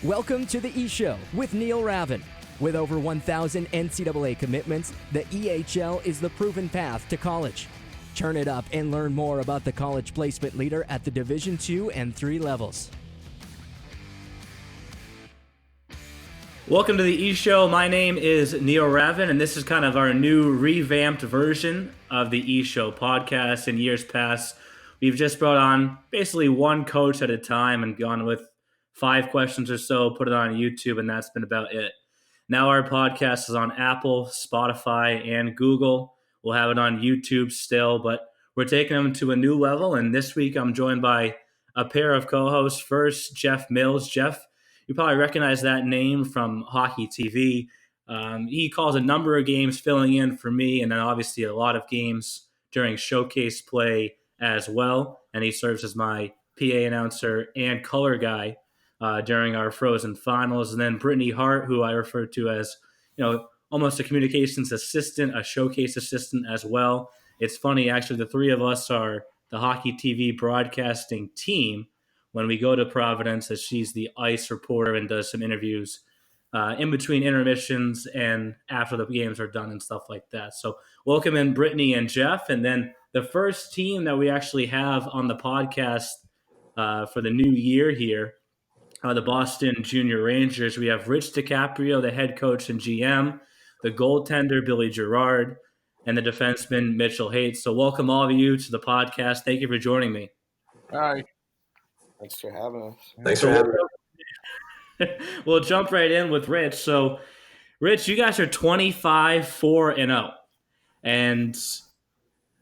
Welcome to the E-Show with Neil Ravin. With over 1,000 NCAA commitments, the EHL is the proven path to college. Turn it up and learn more about the college placement leader at the Division II and III levels. Welcome to the E-Show. My name is Neil Ravin, and this is kind of our new revamped version of the E-Show podcast. In years past, we've just brought on basically one coach at a time and gone with 5 questions or so, put it on YouTube, and that's been about it. Now our podcast is on Apple, Spotify, and Google. We'll have it on YouTube still, but we're taking them to a new level, and this week I'm joined by a pair of co-hosts. First, Jeff Mills. Jeff, you probably recognize that name from Hockey TV. He calls a number of games filling in for me, and then obviously a lot of games during showcase play as well, and he serves as my PA announcer and color guy during our Frozen Finals. And then Brittany Hart, who I refer to as, almost a communications assistant, a showcase assistant as well. It's funny, actually, the three of us are the Hockey TV broadcasting team when we go to Providence, as she's the ice reporter and does some interviews in between intermissions and after the games are done and stuff like that. So welcome in Brittany and Jeff. And then the first team that we actually have on the podcast for the new year here, the Boston Junior Rangers. We have Rich DeCaprio, the head coach and GM, the goaltender, Billy Girard, and the defenseman, Mitchell Haight. So welcome all of you to the podcast. Thank you for joining me. Hi. Thanks for having us. Thanks for having us. We'll jump right in with Rich. So, Rich, you guys are 25-4-0. And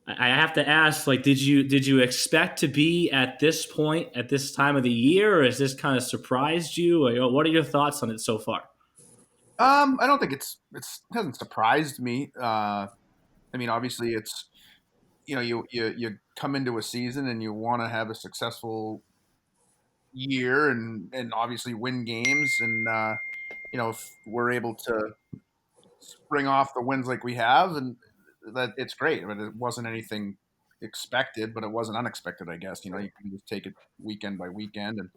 I have to ask, did you expect to be at this point at this time of the year, or has this kind of surprised you? Or, what are your thoughts on it so far? I don't think it hasn't surprised me. Obviously, it's you come into a season and you want to have a successful year and obviously win games, and if we're able to spring off the wins like we have, and that it's great. It wasn't anything expected, but it wasn't unexpected, I guess. You can just take it weekend by weekend and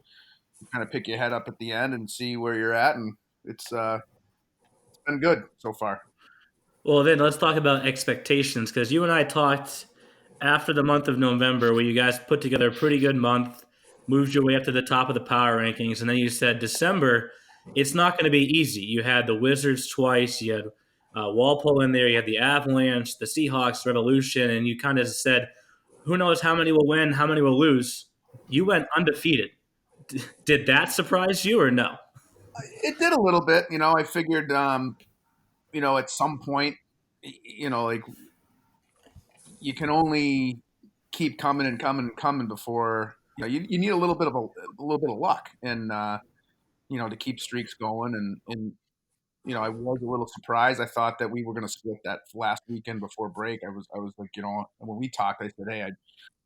kind of pick your head up at the end and see where you're at, and it's been good so far. Well, then let's talk about expectations, because you and I talked after the month of November where you guys put together a pretty good month, moved your way up to the top of the power rankings, and then you said December, it's not going to be easy. You had the Wizards twice, you had Walpole in there, you had the Avalanche, the Seahawks, Revolution, and you kind of said, who knows how many will win, how many will lose. You went undefeated. Did that surprise you or no? It did a little bit. I figured, at some point, you can only keep coming and coming and coming before, you need a little bit of luck and, to keep streaks going. And I was a little surprised. I thought that we were going to split that last weekend before break. I was like, when we talked, I said, hey,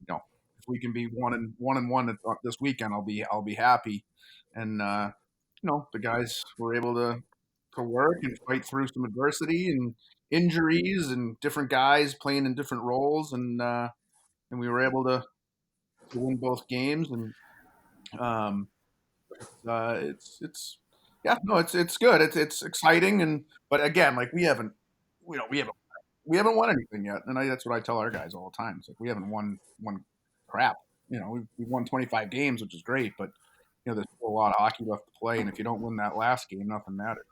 if we can be one and one this weekend, I'll be happy. And the guys were able to work and fight through some adversity and injuries and different guys playing in different roles, and we were able to win both games. And it's good. It's exciting, but again, we haven't won anything yet, and that's what I tell our guys all the time. It's like we haven't won crap. We've won 25 games, which is great, but there's still a lot of hockey left to play, and if you don't win that last game, nothing matters.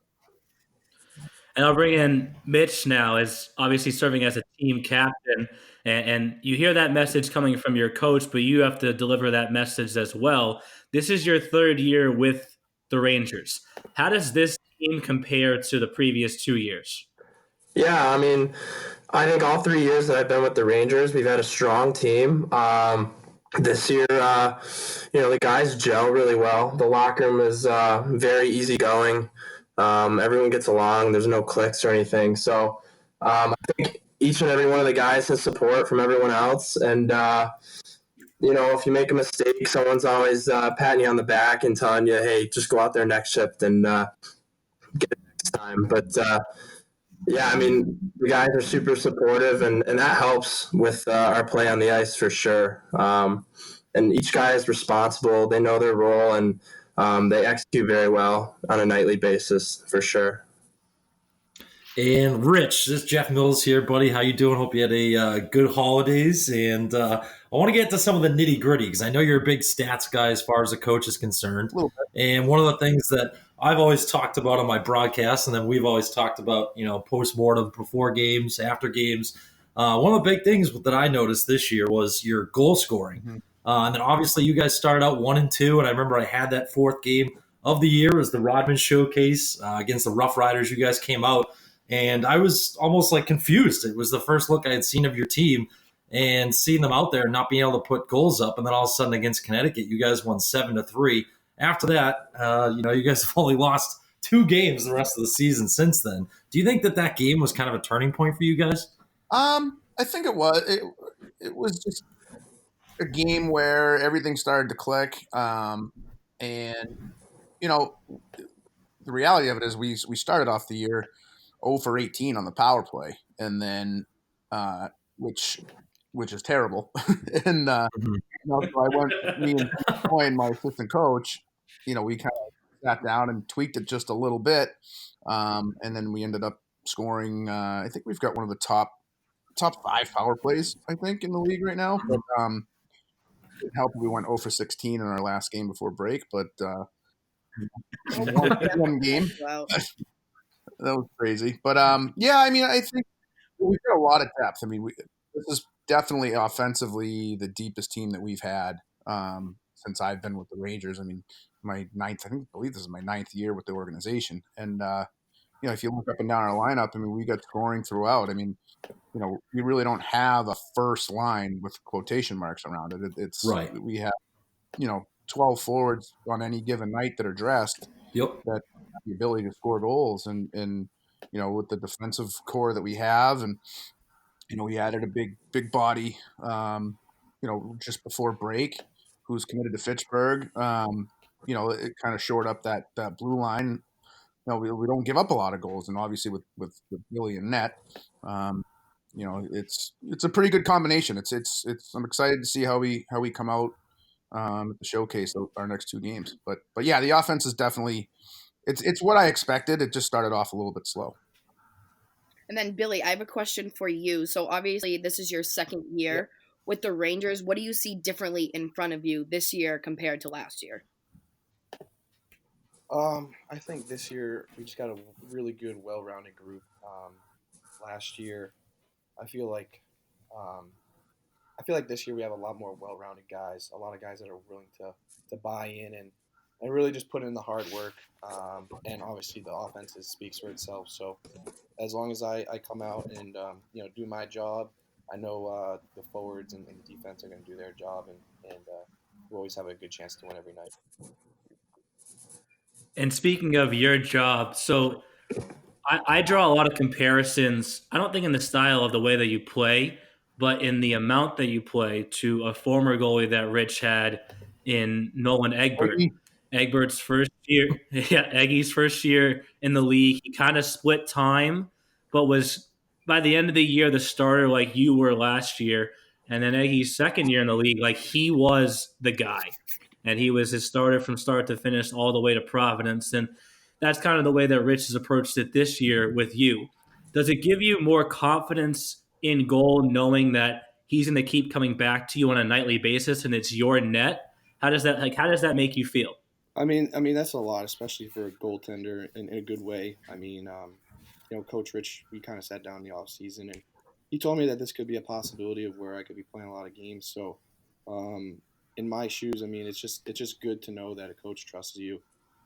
And I'll bring in Mitch now, as obviously serving as a team captain, and you hear that message coming from your coach, but you have to deliver that message as well. This is your 3rd year with the Rangers. How does this team compare to the previous 2 years? Yeah, I think all 3 years that I've been with the Rangers, we've had a strong team. This year, the guys gel really well. The locker room is very easygoing. Everyone gets along. There's no cliques or anything. So I think each and every one of the guys has support from everyone else. And, if you make a mistake, someone's always patting you on the back and telling you, hey, just go out there next shift and get it next time. But, the guys are super supportive, and that helps with our play on the ice for sure. And each guy is responsible. They know their role, and they execute very well on a nightly basis for sure. And Rich, this is Jeff Mills here, buddy. How you doing? Hope you had a good holidays. And I want to get to some of the nitty gritty because I know you're a big stats guy as far as a coach is concerned. And one of the things that I've always talked about on my broadcast, and then we've always talked about, post-mortem, before games, after games. One of the big things that I noticed this year was your goal scoring. Mm-hmm. And then obviously you guys started out 1-2, and I remember I had that fourth game of the year was the Rodman Showcase against the Rough Riders. You guys came out. And I was almost like confused. It was the first look I had seen of your team and seeing them out there and not being able to put goals up. And then all of a sudden against Connecticut, you guys won 7-3. After that, you guys have only lost 2 games the rest of the season since then. Do you think that game was kind of a turning point for you guys? I think it was. It was just a game where everything started to click. And, the reality of it is we started off the year 0 for 18 on the power play, and then which is terrible. And so me and Coyne, my assistant coach, we kind of sat down and tweaked it just a little bit, and then we ended up scoring. I think we've got one of the top 5 power plays, I think, in the league right now. But it helped we went 0 for 16 in our last game before break, but one game. Wow. That was crazy. But, I think we've got a lot of depth. This is definitely offensively the deepest team that we've had since I've been with the Rangers. My ninth, I believe this is my 9th year with the organization. And, if you look up and down our lineup, we got scoring throughout. We really don't have a first line with quotation marks around it. It's right. We have, 12 forwards on any given night that are dressed. Yep. That have the ability to score goals, and with the defensive core that we have, and we added a big body, just before break, who's committed to Fitchburg. It kind of shored up that blue line. We don't give up a lot of goals, and obviously with Billy and net, it's a pretty good combination. I'm excited to see how we come out at the showcase our next 2 games. But yeah, the offense is definitely it's what I expected. It just started off a little bit slow. And then Billy, I have a question for you. So obviously this is your second year with the Rangers. What do you see differently in front of you this year compared to last year? I think this year we just got a really good, well-rounded group. Last year, I feel like this year we have a lot more well-rounded guys, a lot of guys that are willing to buy in and really just put in the hard work. And obviously the offense speaks for itself. So as long as I come out and do my job, I know the forwards and the defense are going to do their job, and we'll always have a good chance to win every night. And speaking of your job, so I draw a lot of comparisons, I don't think in the style of the way that you play, but in the amount that you play to a former goalie that Rich had in Nolan Egbert. Egbert's first year, Eggy's first year in the league, he kind of split time, but was by the end of the year the starter like you were last year. And then Eggy's second year in the league, like he was the guy. And he was his starter from start to finish all the way to Providence. And that's kind of the way that Rich has approached it this year with you. Does it give you more confidence in goal knowing that he's going to keep coming back to you on a nightly basis and it's your net? How does that make you feel? I mean that's a lot, especially for a goaltender in a good way. Coach Rich, we kind of sat down in the off season and he told me that this could be a possibility of where I could be playing a lot of games. So, in my shoes, it's just good to know that a coach trusts you.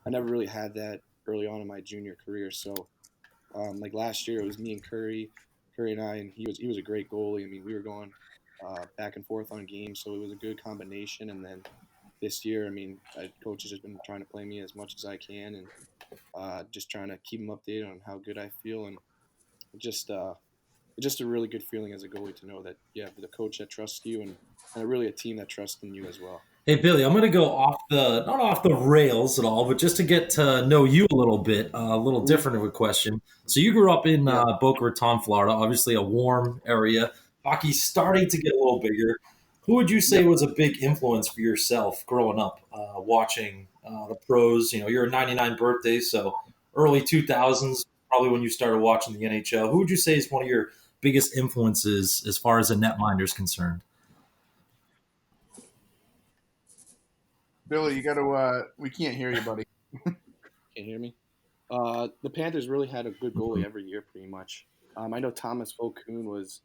I never really had that early on in my junior career. So, like last year, it was me and Curry and I, and he was a great goalie. We were going back and forth on games, so it was a good combination. And then this year, coach has just been trying to play me as much as I can, and just trying to keep him updated on how good I feel, and just a really good feeling as a goalie to know that the coach that trusts you and really a team that trusts in you as well. Hey, Billy, I'm going to go not off the rails at all, but just to get to know you a little bit, a little different of a question. So you grew up in Boca Raton, Florida, obviously a warm area. Hockey's starting to get a little bigger. Who would you say was a big influence for yourself growing up, watching the pros. You're a 99 birthday, so early 2000s, probably when you started watching the NHL. Who would you say is one of your biggest influences as far as a netminder is concerned? Billy, you got to. We can't hear you, buddy. Can't hear me. The Panthers really had a good goalie every year, pretty much. I know Thomas Vokoun was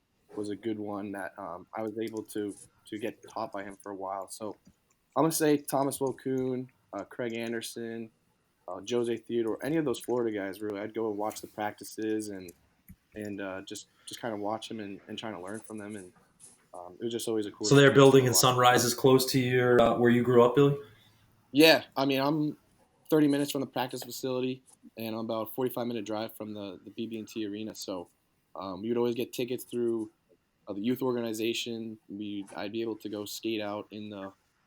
a good one that I was able to get taught by him for a while. So I'm gonna say Thomas Vokoun, Craig Anderson, Jose Theodore, any of those Florida guys. Really, I'd go and watch the practices and just kind of watch them and trying to learn from them. And it was just always a cool. So they're building in Sunrise is close to your where you grew up, Billy? Yeah, I mean I'm 30 minutes from the practice facility, and I'm about a 45-minute drive from the BB&T arena. So we would always get tickets through the youth organization. I'd be able to go skate out in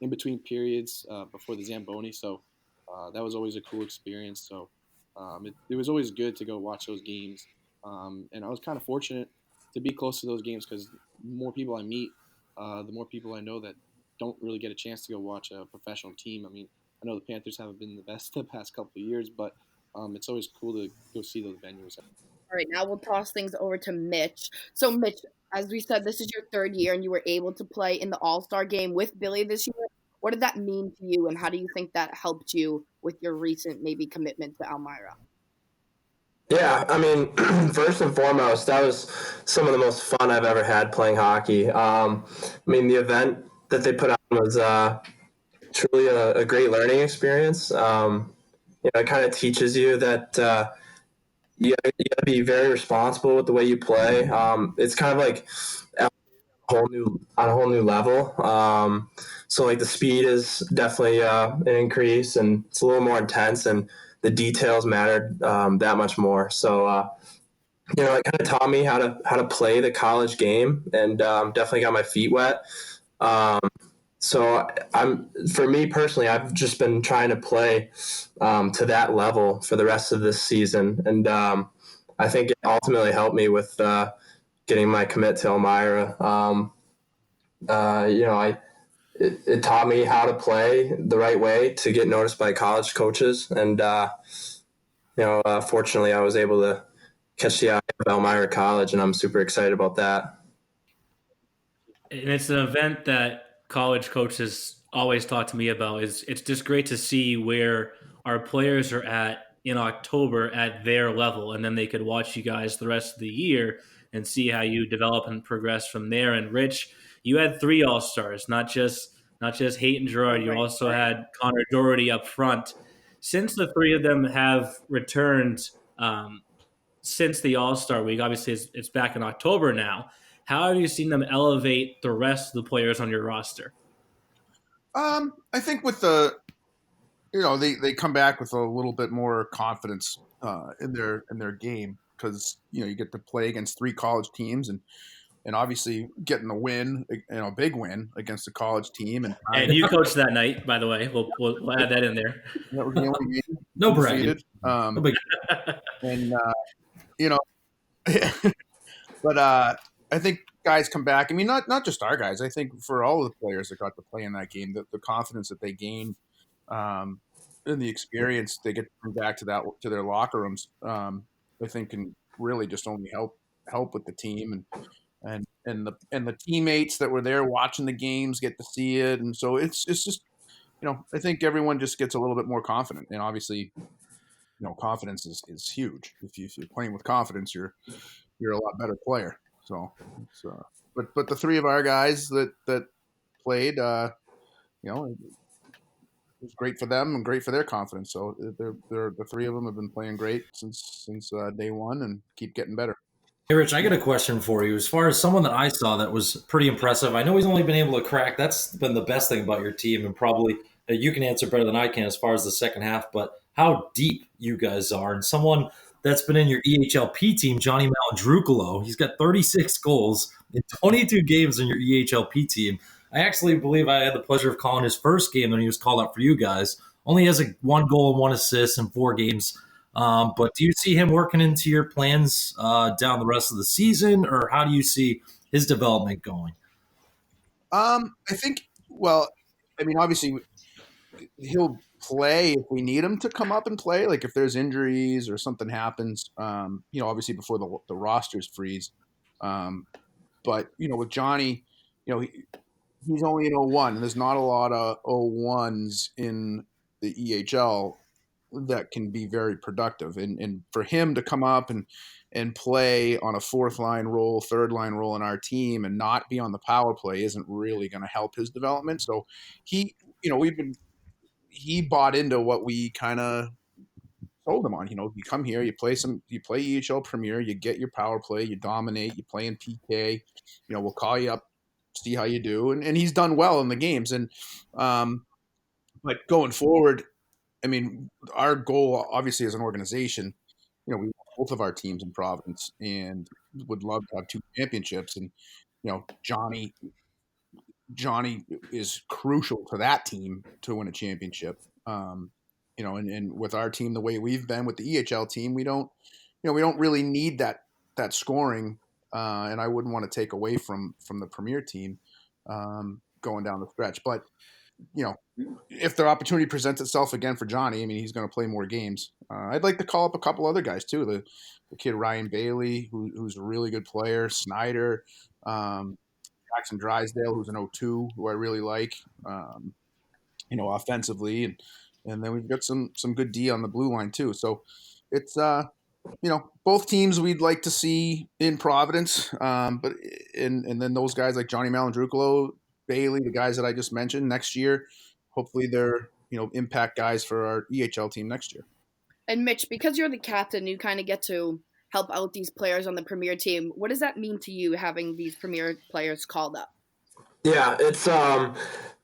between periods before the Zamboni. So that was always a cool experience. So it was always good to go watch those games. And I was kind of fortunate to be close to those games because the more people I meet, the more people I know that don't really get a chance to go watch a professional team. I mean, I know the Panthers haven't been the best the past couple of years, but it's always cool to go see those venues. All right, now we'll toss things over to Mitch. So, Mitch, as we said, this is your third year, and you were able to play in the All-Star game with Billy this year. What did that mean to you, and how do you think that helped you with your recent maybe commitment to Elmira? Yeah, I mean, first and foremost, that was some of the most fun I've ever had playing hockey. I mean, the event that they put on was truly a great learning experience. It kind of teaches you that you got to be very responsible with the way you play. It's kind of like on a whole new level. So like the speed is definitely an increase, and it's a little more intense, and the details mattered that much more. So it kind of taught me how to play the college game, and definitely got my feet wet. So for me personally, I've just been trying to play to that level for the rest of this season, and I think it ultimately helped me with getting my commit to Elmira. It taught me how to play the right way to get noticed by college coaches, and fortunately, I was able to catch the eye of Elmira College, and I'm super excited about that. And it's an event that college coaches always talk to me about. It's just great to see where our players are at in October at their level, and then they could watch you guys the rest of the year and see how you develop and progress from there. And Rich, you had 3 All-Stars, not just Haight and Girard. You also had Connor Doherty up front. Since the 3 of them have returned since the All-Star week, obviously it's back in October now. How have you seen them elevate the rest of the players on your roster? I think with they come back with a little bit more confidence in their game because you get to play against 3 college teams and obviously getting a win, a big win against a college team. And you coached that night, by the way. We'll add that in there. That was the only game. No bragging. But I think guys come back. I mean, not just our guys. I think for all of the players that got to play in that game, the confidence that they gained and the experience they get to bring back to their locker rooms, I think can really just only help with the team and the teammates that were there watching the games get to see it, and so it's just I think everyone just gets a little bit more confident, and obviously confidence is huge. If you're playing with confidence, you're a lot better player. So, but the 3 of our guys that played, it was great for them and great for their confidence. So they're the 3 of them have been playing great since day one and keep getting better. Hey, Rich, I got a question for you. As far as someone that I saw that was pretty impressive, I know he's only been able to crack. That's been the best thing about your team, and probably you can answer better than I can as far as the second half, but how deep you guys are. And someone that's been in your EHLP team, Johnny Malandrucolo, he's got 36 goals in 22 games in your EHLP team. I actually believe I had the pleasure of calling his first game when he was called up for you guys. Only has 1 goal and 1 assist in 4 games. But do you see him working into your plans down the rest of the season, or how do you see his development going? I think, obviously he'll play if we need him to come up and play, like if there's injuries or something happens, obviously before the rosters freeze. But, with Johnny, he's only an 01, and there's not a lot of 01s in the EHL that can be very productive. And for him to come up and play on a fourth line role, third line role in our team and not be on the power play isn't really going to help his development. So he bought into what we kind of sold him on. You come here, you play EHL Premier, you get your power play, you dominate, you play in PK. We'll call you up, see how you do, and he's done well in the games. And but going forward, I mean, our goal, obviously, as an organization, we want both of our teams in Providence and would love to have 2 championships. And Johnny is crucial to that team to win a championship. And with our team, the way we've been with the EHL team, we don't really need that scoring. And I wouldn't want to take away from the Premier team going down the stretch. But, if the opportunity presents itself again for Johnny, I mean, he's going to play more games. I'd like to call up a couple other guys too. The kid Ryan Bailey, who's a really good player, Snyder, Jackson Drysdale, who's an 02, who I really like, offensively. And then we've got some good D on the blue line too. So it's, both teams we'd like to see in Providence. But then those guys like Johnny Malandrucolo, Bailey, the guys that I just mentioned, next year, hopefully they're, impact guys for our EHL team next year. And Mitch, because you're the captain, you kind of get to help out these players on the Premier team. What does that mean to you, having these Premier players called up? Yeah, it's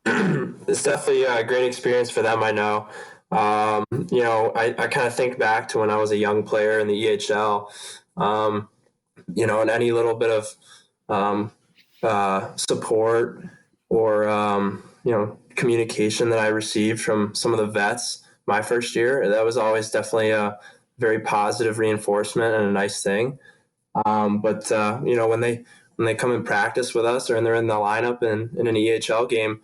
it's definitely a great experience for them, I know. I kind of think back to when I was a young player in the EHL, and any little bit of support or, communication that I received from some of the vets my first year, that was always definitely a very positive reinforcement and a nice thing. But when they come and practice with us or they're in the lineup in an EHL game,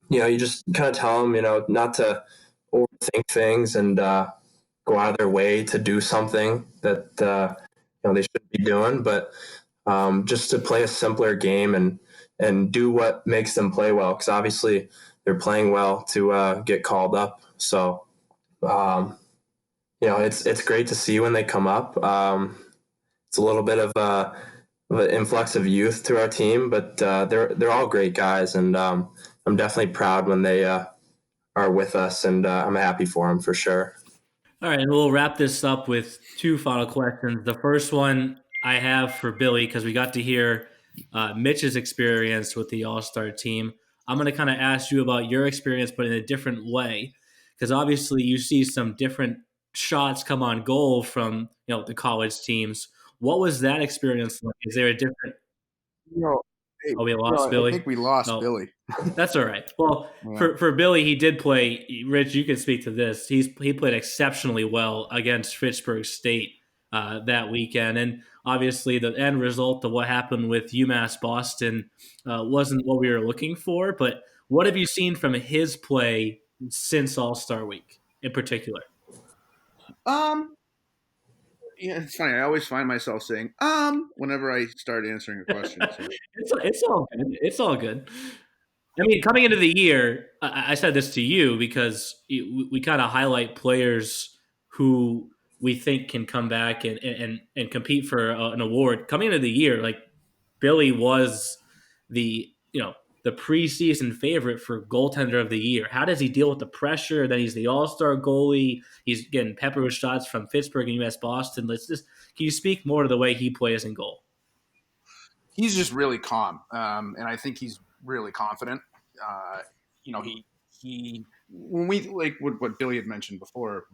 you just kind of tell them, not to overthink things and go out of their way to do something that they should be doing, but just to play a simpler game and do what makes them play well, because obviously they're playing well to get called up. So it's great to see when they come up. It's a little bit of an influx of youth to our team, but they're all great guys, and I'm definitely proud when they are with us, and I'm happy for them for sure. All right, and we'll wrap this up with 2 final questions. The first one I have for Billy, because we got to hear Mitch's experience with the All-Star team. I'm going to kind of ask you about your experience, but in a different way, because obviously you see some different shots come on goal from the college teams. What was that experience like? Is there a different? We lost Billy. I think we lost Billy. That's all right. Well, yeah. for Billy, he did play. Rich, you can speak to this. He played exceptionally well against Fitchburg State that weekend, and obviously the end result of what happened with UMass Boston wasn't what we were looking for. But what have you seen from his play since All-Star Week in particular? Yeah, it's funny. I always find myself saying whenever I start answering a question. So. It's all good. It's all good. I mean, coming into the year, I said this to you because we kind of highlight players who we think can come back and compete for an award. Coming into the year, like Billy was the preseason favorite for goaltender of the year. How does he deal with the pressure? Then he's the all-star goalie. He's getting peppered with shots from Pittsburgh and UMass Boston. Can you speak more to the way he plays in goal? He's just really calm, and I think he's really confident. He when we like what Billy had mentioned before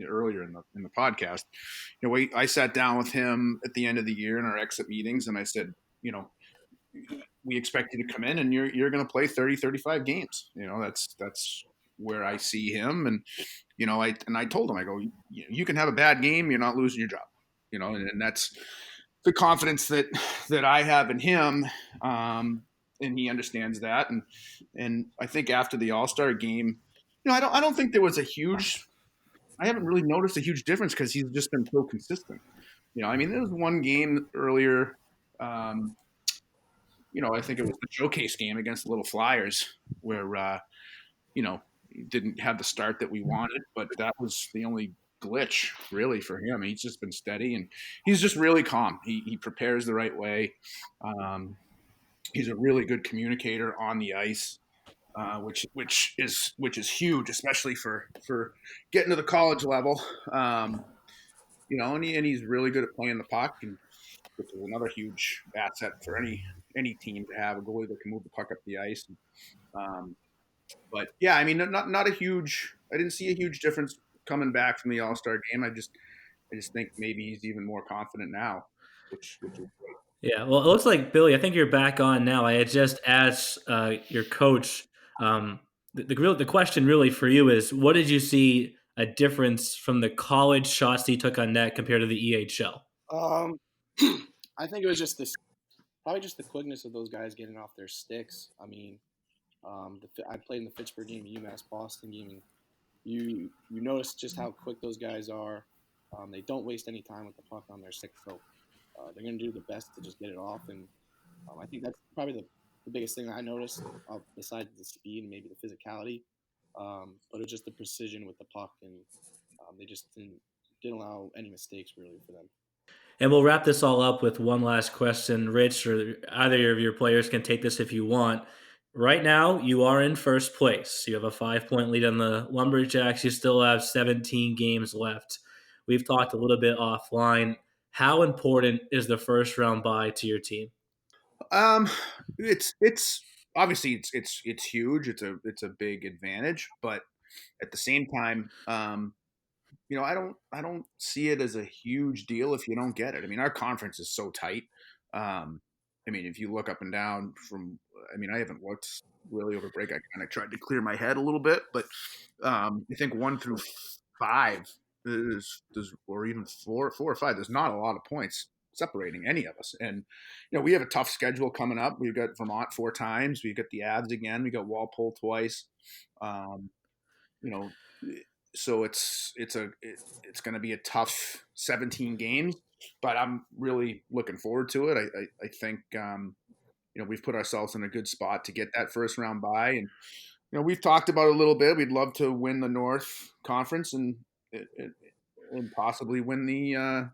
earlier in the podcast. I sat down with him at the end of the year in our exit meetings, and I said, we expect you to come in and you're going to play 30, 35 games. That's where I see him. And, I told him, I go, you can have a bad game. You're not losing your job, and that's the confidence that I have in him. And he understands that. And I think after the All-Star game, I don't think there was a huge. I haven't really noticed a huge difference because he's just been so consistent. I mean, there was one game earlier. I think it was the showcase game against the Little Flyers where he didn't have the start that we wanted, but that was the only glitch really for him. He's just been steady and he's just really calm. He prepares the right way. He's a really good communicator on the ice, which is huge, especially for getting to the college level. And he's really good at playing the puck, and which is another huge asset for any team to have a goalie that can move the puck up the ice. But yeah, I mean, not a huge. I didn't see a huge difference coming back from the All-Star game. I just think maybe he's even more confident now, which is great. Yeah, well, it looks like, Billy, I think you're back on now. I had just asked your coach. The question really for you is, what did you see a difference from the college shots that he took on net compared to the EHL? I think it was probably just the quickness of those guys getting off their sticks. I mean, I played in the Pittsburgh game, UMass Boston game, and you notice just how quick those guys are. They don't waste any time with the puck on their stick, so they're going to do the best to just get it off. And I think that's probably the biggest thing that I noticed, besides the speed and maybe the physicality. But it was just the precision with the puck, and they just didn't allow any mistakes really for them. And we'll wrap this all up with one last question. Rich, or either of your players can take this if you want. Right now, you are in first place. You have a 5-point lead on the Lumberjacks. You still have 17 games left. We've talked a little bit offline. How important is the first round bye to your team? It's obviously it's huge. It's a big advantage, but at the same time, I don't see it as a huge deal if you don't get it. I mean, our conference is so tight. I mean, if you look up and down I haven't looked really over break. I kind of tried to clear my head a little bit, but I think 1 through 5 or even 4 or 5. There's not a lot of points separating any of us, and we have a tough schedule coming up. We've got Vermont 4 times. We've got the Avs again. We got Walpole twice. So it's going to be a tough 17 games, but I'm really looking forward to it. I think we've put ourselves in a good spot to get that first round bye, and we've talked about it a little bit. We'd love to win the North Conference and possibly win the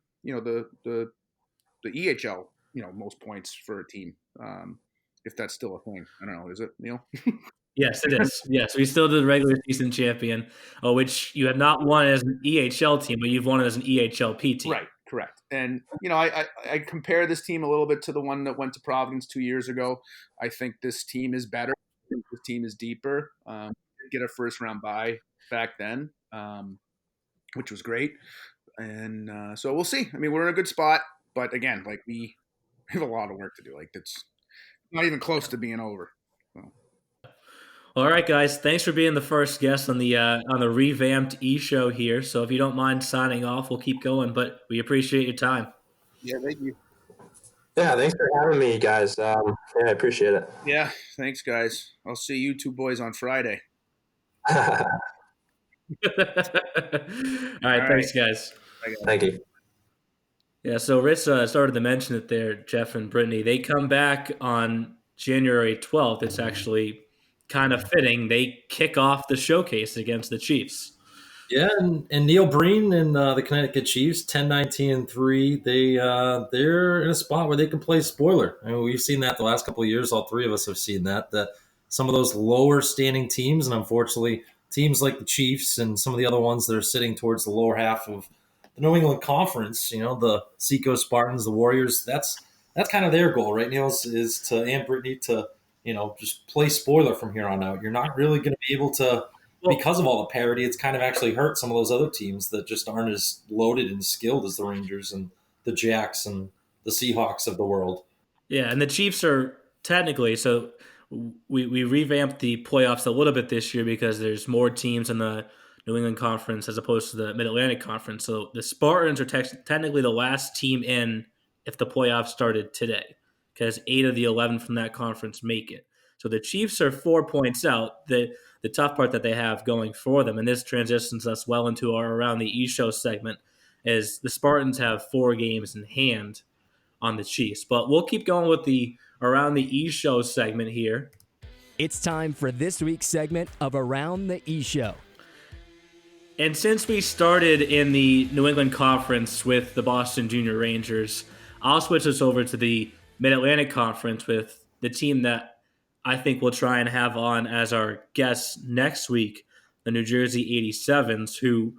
EHL, most points for a team, if that's still a thing. I don't know. Is it, Neil? Yes, it is. Yes, we still did the regular season champion, which you have not won as an EHL team, but you've won it as an EHLP team. Right, correct. And, I compare this team a little bit to the one that went to Providence 2 years ago. I think this team is better. I think this team is deeper. Get a first round bye back then, which was great. And so we'll see. I mean, we're in a good spot, but again, we have a lot of work to do. It's not even close to being over. So. All right, guys. Thanks for being the first guest on the revamped e-show here. So if you don't mind signing off, we'll keep going. But we appreciate your time. Yeah, thank you. Yeah, thanks for having me, guys. I appreciate it. Yeah, thanks, guys. I'll see you two boys on Friday. All right, thanks, guys. Thank you. Yeah, so Rich started to mention it there, Jeff and Brittany. They come back on January 12th. It's actually kind of fitting. They kick off the showcase against the Chiefs. Yeah, and Neil Breen and the Connecticut Chiefs, 10-19-3, they're in a spot where they can play spoiler. I mean, we've seen that the last couple of years. All three of us have seen that some of those lower standing teams, and unfortunately teams like the Chiefs and some of the other ones that are sitting towards the lower half of the New England Conference, the Seacoast Spartans, the Warriors, that's kind of their goal, right, Neil, is to, and Brittany, to, just play spoiler from here on out. You're not really going to be able to, because of all the parity, it's kind of actually hurt some of those other teams that just aren't as loaded and skilled as the Rangers and the Jacks and the Seahawks of the world. Yeah, and the Chiefs are technically, so we revamped the playoffs a little bit this year because there's more teams in the New England Conference as opposed to the Mid-Atlantic Conference. So the Spartans are technically the last team in if the playoffs started today, because 8 of the 11 from that conference make it. So the Chiefs are 4 points out. The the tough part that they have going for them, and this transitions us well into our Around the East show segment, is the Spartans have 4 games in hand on the Chiefs. But we'll keep going with the Around the East show segment here. It's time for this week's segment of Around the E Show. And since we started in the New England Conference with the Boston Junior Rangers, I'll switch us over to the Mid-Atlantic Conference with the team that I think we'll try and have on as our guests next week, the New Jersey 87s, who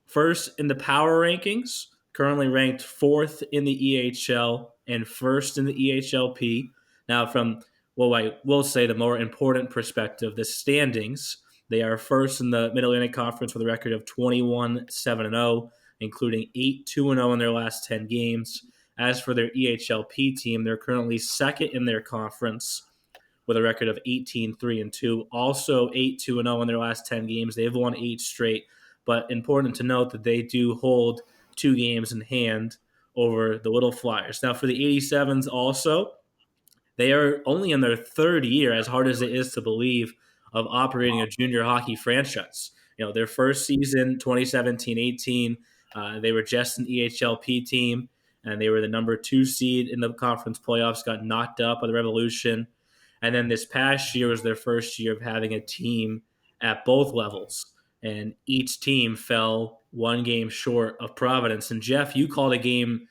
first in the power rankings, currently ranked 4th in the EHL and 1st in the EHLP. Now, from what I will say, the more important perspective, the standings, they are 1st in the Mid-Atlantic Conference with a record of 21-7-0, including 8-2-0 in their last 10 games. As for their EHLP team, they're currently 2nd in their conference with a record of 18-3-2, also 8-2-0 in their last 10 games. They've won 8 straight, but important to note that they do hold 2 games in hand over the Little Flyers. Now, for the 87s also, they are only in their 3rd year, as hard as it is to believe, of operating a junior hockey franchise. You know, their first season, 2017-18, they were just an EHLP team, and they were the number 2 seed in the conference playoffs, got knocked up by the Revolution. And then this past year was their first year of having a team at both levels, and each team fell 1 game short of Providence. And Jeff, you called a game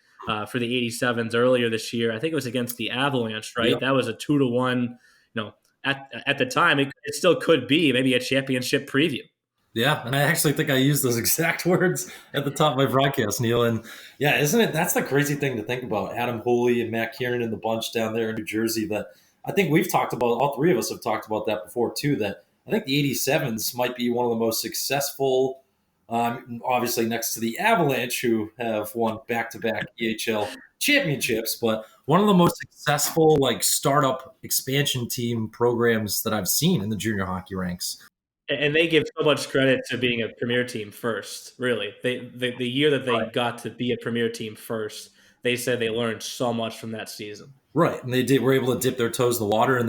for the 87s earlier this year. I think it was against the Avalanche, right? Yep. That was a 2-1. You know, at the time, it still could be maybe a championship preview. Yeah, and I actually think I used those exact words at the top of my broadcast, Neil. And yeah, isn't it? That's the crazy thing to think about. Adam Hooley and Matt Kieran and the bunch down there in New Jersey that I think we've talked about, all 3 of us have talked about that before too, that I think the 87s might be one of the most successful, obviously next to the Avalanche, who have won back-to-back EHL championships, but one of the most successful like startup expansion team programs that I've seen in the junior hockey ranks. And they give so much credit to being a premier team first, really. The year that they got to be a premier team first, they said they learned so much from that season. Right, and they were able to dip their toes in the water. And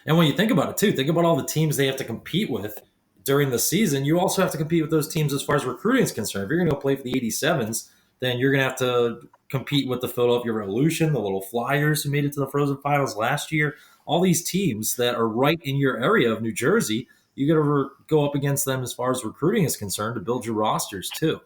when you think about it, too, think about all the teams they have to compete with during the season. You also have to compete with those teams as far as recruiting is concerned. If you're going to go play for the 87s, then you're going to have to compete with the Philadelphia Revolution, the Little Flyers who made it to the Frozen Finals last year. All these teams that are right in your area of New Jersey, you got to go up against them as far as recruiting is concerned to build your rosters, too.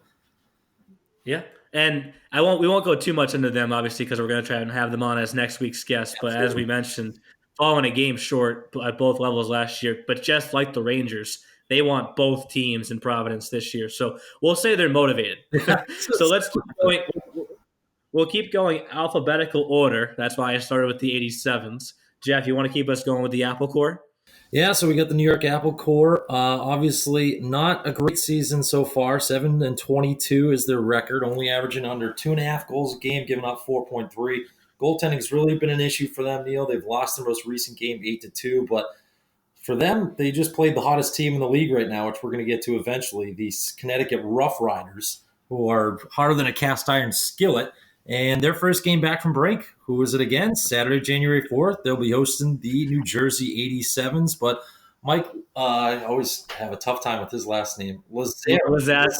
Yeah. And we won't go too much into them, obviously, because we're going to try and have them on as next week's guests. But as we mentioned, falling a game short at both levels last year, but just like the Rangers, they want both teams in Providence this year. So we'll say they're motivated. So let's keep going. We'll keep going alphabetical order. That's why I started with the 87s. Jeff, you want to keep us going with the Apple Corps? Yeah, so we got the New York Apple Corps. Obviously, not a great season so far. 7-22 is their record, only averaging under 2.5 goals a game, giving up 4.3. Goaltending's really been an issue for them, Neil. They've lost their most recent game 8-2, but for them, they just played the hottest team in the league right now, which we're going to get to eventually. These Connecticut Rough Riders, who are harder than a cast iron skillet. And their first game back from break, who is it again? Saturday, January 4th. They'll be hosting the New Jersey 87s. But Mike, I always have a tough time with his last name. Lazazara.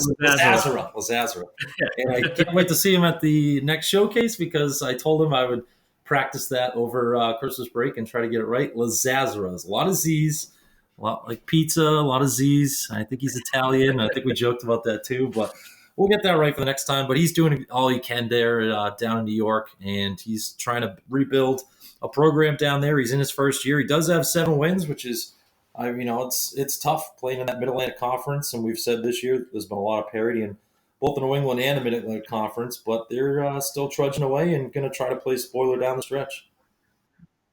And I can't wait to see him at the next showcase because I told him I would practice that over Christmas break and try to get it right. Lazazara. A lot of Z's, a lot like pizza, a lot of Z's. I think he's Italian. I think we joked about that too, but we'll get that right for the next time, but he's doing all he can there down in New York, and he's trying to rebuild a program down there. He's in his first year. He does have 7 wins, which is, it's tough playing in that Mid-Atlantic Conference, and we've said this year there's been a lot of parity in both the New England and the Mid-Atlantic Conference, but they're still trudging away and going to try to play spoiler down the stretch.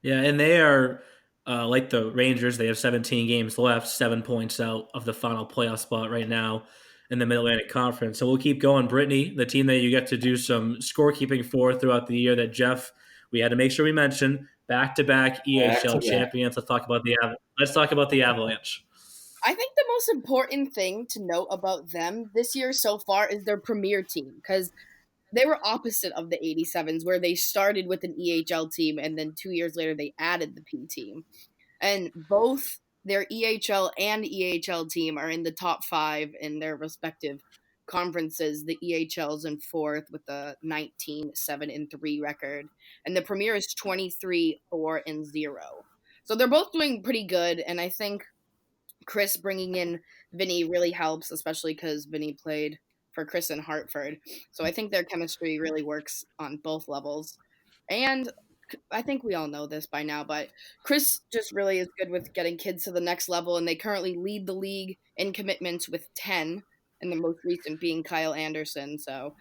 Yeah, and they are, like the Rangers, they have 17 games left, 7 points out of the final playoff spot right now in the Mid-Atlantic Conference. So we'll keep going. Brittany, the team that you get to do some scorekeeping for throughout the year that Jeff, we had to make sure we mentioned, back-to-back EHL champions. Let's talk about the Avalanche. I think the most important thing to note about them this year so far is their premier team, because they were opposite of the 87s, where they started with an EHL team and then 2 years later they added the P team. And both their EHL and EHL team are in the top 5 in their respective conferences. The EHL's in 4th with a 19-7-3 record, and the Premier is 23-4-0. So they're both doing pretty good, and I think Chris bringing in Vinny really helps, especially because Vinny played for Chris in Hartford. So I think their chemistry really works on both levels. And I think we all know this by now, but Chris just really is good with getting kids to the next level, and they currently lead the league in commitments with 10, and the most recent being Kyle Anderson. So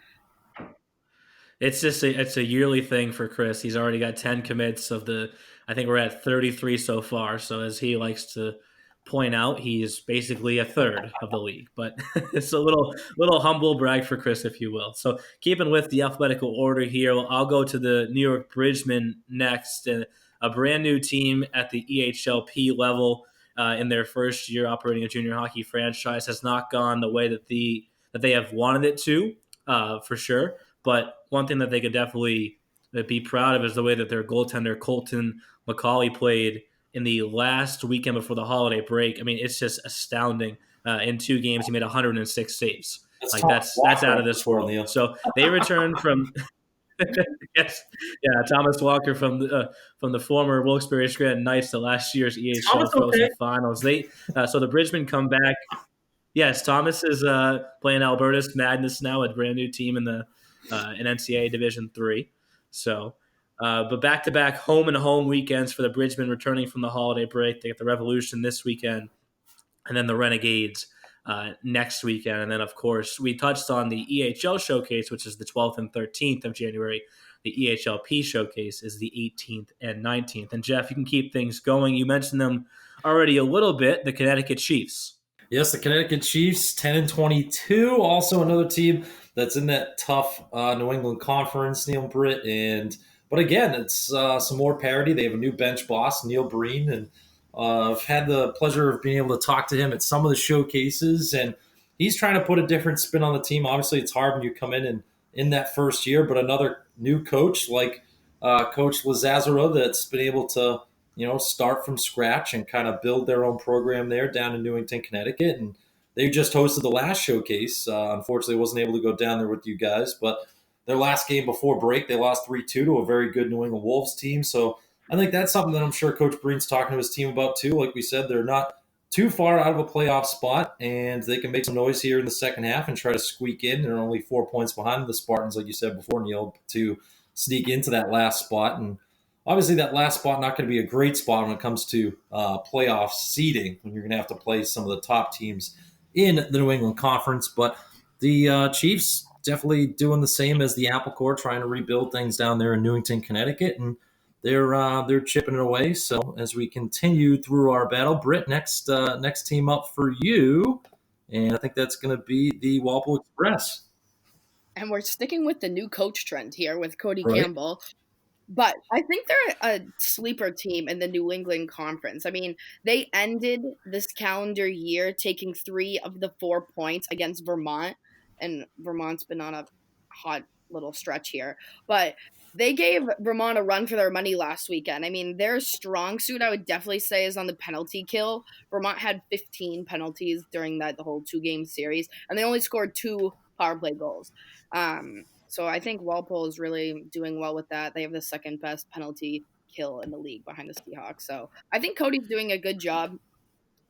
It's it's a yearly thing for Chris. He's already got 10 commits I think we're at 33 so far. So as he likes to point out, he's basically a third of the league. But it's a little humble brag for Chris, if you will. So keeping with the alphabetical order here, I'll go to the New York Bridgemen next, and a brand new team at the EHLP level in their first year operating a junior hockey franchise. Has not gone the way that they have wanted it to, for sure. But one thing that they could definitely be proud of is the way that their goaltender, Colton McCauley, played in the last weekend before the holiday break. I mean, it's just astounding. In 2 games, he made 106 saves. That's out of this world. So they returned from yes, yeah, Thomas Walker from the former Wilkes-Barre Scranton Knights to last year's EHL Frozen Finals. So the Bridgemen come back. Yes, Thomas is playing Alberta's Madness now, a brand new team in NCAA Division III. So, but back-to-back home-and-home weekends for the Bridgemen returning from the holiday break. They get the Revolution this weekend, and then the Renegades next weekend. And then, of course, we touched on the EHL Showcase, which is the 12th and 13th of January. The EHLP Showcase is the 18th and 19th. And, Jeff, you can keep things going. You mentioned them already a little bit, the Connecticut Chiefs. Yes, the Connecticut Chiefs, 10-22. Also another team that's in that tough New England Conference, Neil Britt. But again, it's some more parity. They have a new bench boss, Neil Breen, and I've had the pleasure of being able to talk to him at some of the showcases, and he's trying to put a different spin on the team. Obviously, it's hard when you come in that first year, but another new coach like Coach Lazzazzaro that's been able to start from scratch and kind of build their own program there down in Newington, Connecticut. And they just hosted the last showcase. Unfortunately, wasn't able to go down there with you guys, but their last game before break, they lost 3-2 to a very good New England Wolves team. So I think that's something that I'm sure Coach Breen's talking to his team about too. Like we said, they're not too far out of a playoff spot, and they can make some noise here in the second half and try to squeak in. They're only 4 points behind the Spartans, like you said before, Neil, to sneak into that last spot. And obviously, that last spot not going to be a great spot when it comes to playoff seeding, when you're going to have to play some of the top teams in the New England Conference. But the Chiefs definitely doing the same as the Apple Corps, trying to rebuild things down there in Newington, Connecticut, and they're chipping it away. So as we continue through our battle, Britt, next team up for you, and I think that's going to be the Walpole Express. And we're sticking with the new coach trend here with Cody Campbell. But I think they're a sleeper team in the New England Conference. I mean, they ended this calendar year taking 3 of the 4 points against Vermont, and Vermont's been on a hot little stretch here. But they gave Vermont a run for their money last weekend. I mean, their strong suit, I would definitely say, is on the penalty kill. Vermont had 15 penalties during the whole 2-game series, and they only scored 2 power play goals. So I think Walpole is really doing well with that. They have the second best penalty kill in the league behind the Seahawks. So I think Cody's doing a good job,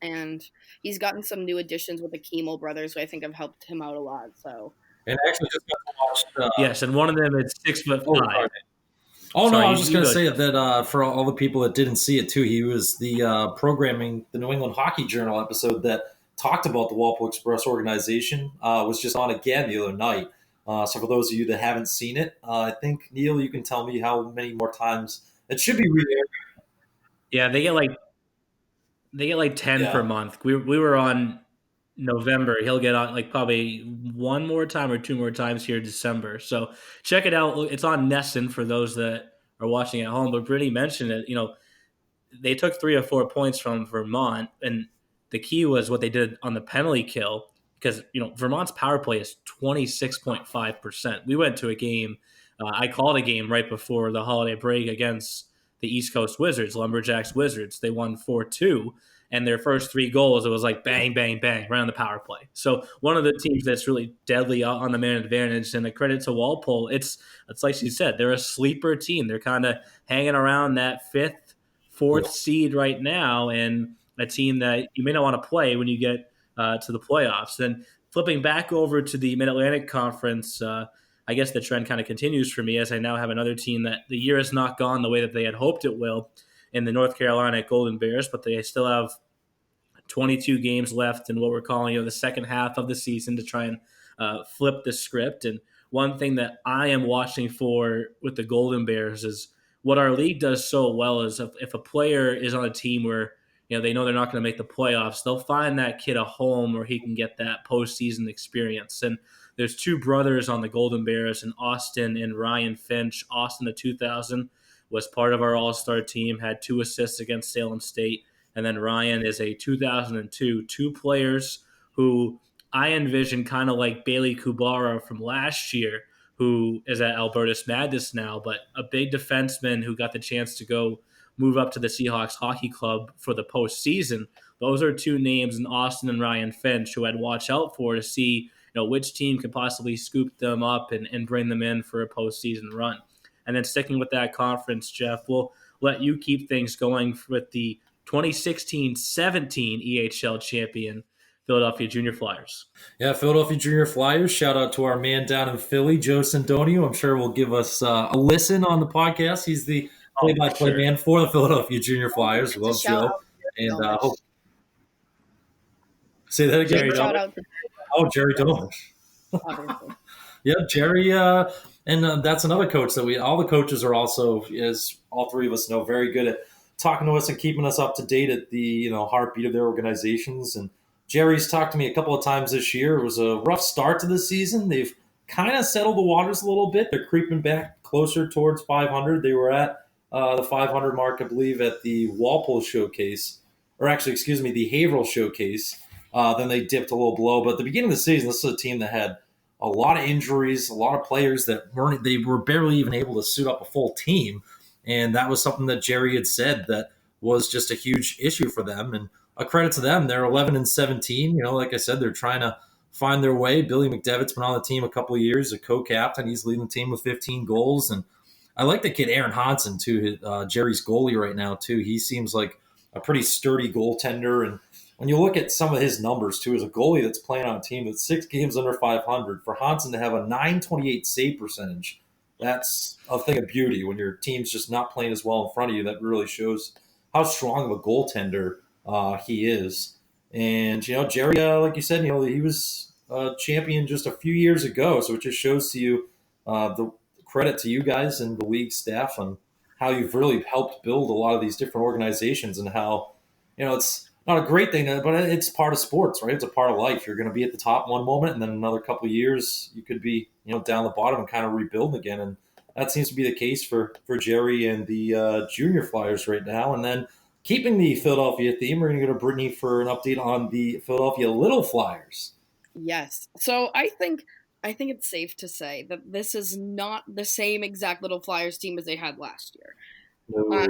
and he's gotten some new additions with the Kimmel brothers, who I think have helped him out a lot. So, and actually just got to watch. Yes, and one of them is 6'5". No, I was just going to say that for all the people that didn't see it too, he was the programming the New England Hockey Journal episode that talked about the Walpole Express organization was just on again the other night. So for those of you that haven't seen it, I think, Neil, you can tell me how many more times it should be re-aired. Yeah, they get like 10 per month. We were on November. He'll get on like probably 1 more time or 2 more times here in December. So check it out. It's on Nesson for those that are watching at home. But Brittany mentioned it. They took 3 or 4 points from Vermont, and the key was what they did on the penalty kill. Because, Vermont's power play is 26.5%. We went to a game, I called a game right before the holiday break against the East Coast Wizards, Lumberjacks Wizards. They won 4-2. and their first 3 goals, it was like bang, bang, bang, right on the power play. So one of the teams that's really deadly on the man advantage, and a credit to Walpole, it's like you said, they're a sleeper team. They're kind of hanging around that 5th, 4th seed right now, and a team that you may not want to play when you get to the playoffs. Then flipping back over to the Mid-Atlantic Conference, I guess the trend kind of continues for me as I now have another team that the year has not gone the way that they had hoped it will in the North Carolina Golden Bears, but they still have 22 games left in what we're calling the second half of the season to try and flip the script. And one thing that I am watching for with the Golden Bears is what our league does so well is if a player is on a team where they know they're not going to make the playoffs, they'll find that kid a home where he can get that postseason experience. And there's 2 brothers on the Golden Bears, and Austin and Ryan Finch. Austin, the 2000, was part of our all-star team, had 2 assists against Salem State. And then Ryan is a 2002, 2 players who I envision kind of like Bailey Kubara from last year, who is at Albertus Madness now, but a big defenseman who got the chance to go move up to the Seahawks Hockey Club for the postseason. Those are 2 names in Austin and Ryan Finch who I'd watch out for to see which team could possibly scoop them up and bring them in for a postseason run. And then sticking with that conference, Jeff, we'll let you keep things going with the 2016-17 EHL champion Philadelphia Junior Flyers. Yeah, Philadelphia Junior Flyers. Shout out to our man down in Philly, Joe Sandonio. I'm sure will give us a listen on the podcast. He's the play-by-play man for the Philadelphia Junior Flyers. Love Joe. And hope. Say that again. Jerry Domish. Yeah, Jerry. And that's another coach that all the coaches are also, as all 3 of us know, very good at talking to us and keeping us up to date at the heartbeat of their organizations. And Jerry's talked to me a couple of times this year. It was a rough start to the season. They've kind of settled the waters a little bit. They're creeping back closer towards 500. They were at the 500 mark, I believe, at the Walpole Showcase, or actually, excuse me, the Haverhill Showcase. Then they dipped a little below. But at the beginning of the season, this is a team that had a lot of injuries, a lot of players that they were barely even able to suit up a full team. And that was something that Jerry had said that was just a huge issue for them. And a credit to them. They're 11-17. Like I said, they're trying to find their way. Billy McDevitt's been on the team a couple of years, a co-captain. He's leading the team with 15 goals. And I like the kid Aaron Hansen, too, Jerry's goalie right now, too. He seems like a pretty sturdy goaltender. And when you look at some of his numbers, too, as a goalie that's playing on a team that's 6 games under 500, for Hansen to have a .928 save percentage, that's a thing of beauty. When your team's just not playing as well in front of you, that really shows how strong of a goaltender he is. And, Jerry, like you said, he was a champion just a few years ago. So it just shows to you the credit to you guys and the league staff and how you've really helped build a lot of these different organizations and how, it's not a great thing, but it's part of sports, right? It's a part of life. You're going to be at the top one moment, and then another couple of years, you could be, down the bottom and kind of rebuild again. And that seems to be the case for Jerry and the Junior Flyers right now. And then keeping the Philadelphia theme, we're going to go to Brittany for an update on the Philadelphia Little Flyers. Yes. So I think it's safe to say that this is not the same exact Little Flyers team as they had last year. No.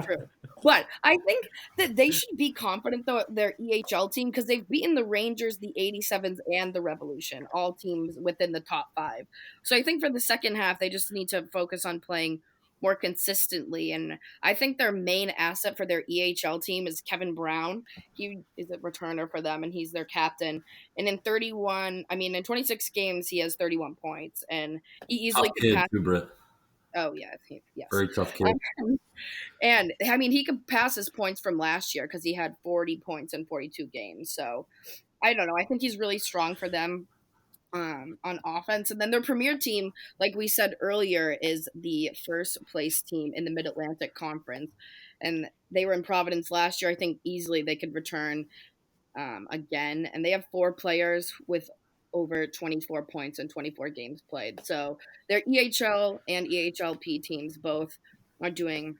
True. But I think that they should be confident, though, their EHL team, because they've beaten the Rangers, the 87s, and the Revolution, all teams within the top 5. So I think for the second half, they just need to focus on playing more consistently. And I think their main asset for their EHL team is Kevin Brown. He is a returner for them, and he's their captain. And in 26 games, he has 31 points. And he easily could pass. Oh, yeah. Yes. Very tough kid. And, he could pass his points from last year because he had 40 points in 42 games. So, I don't know. I think he's really strong for them on offense. And then their premier team, like we said earlier, is the first place team in the Mid-Atlantic Conference. And they were in Providence last year. I think easily they could return again. And they have 4 players with over 24 points in 24 games played. So their EHL and EHLP teams both are doing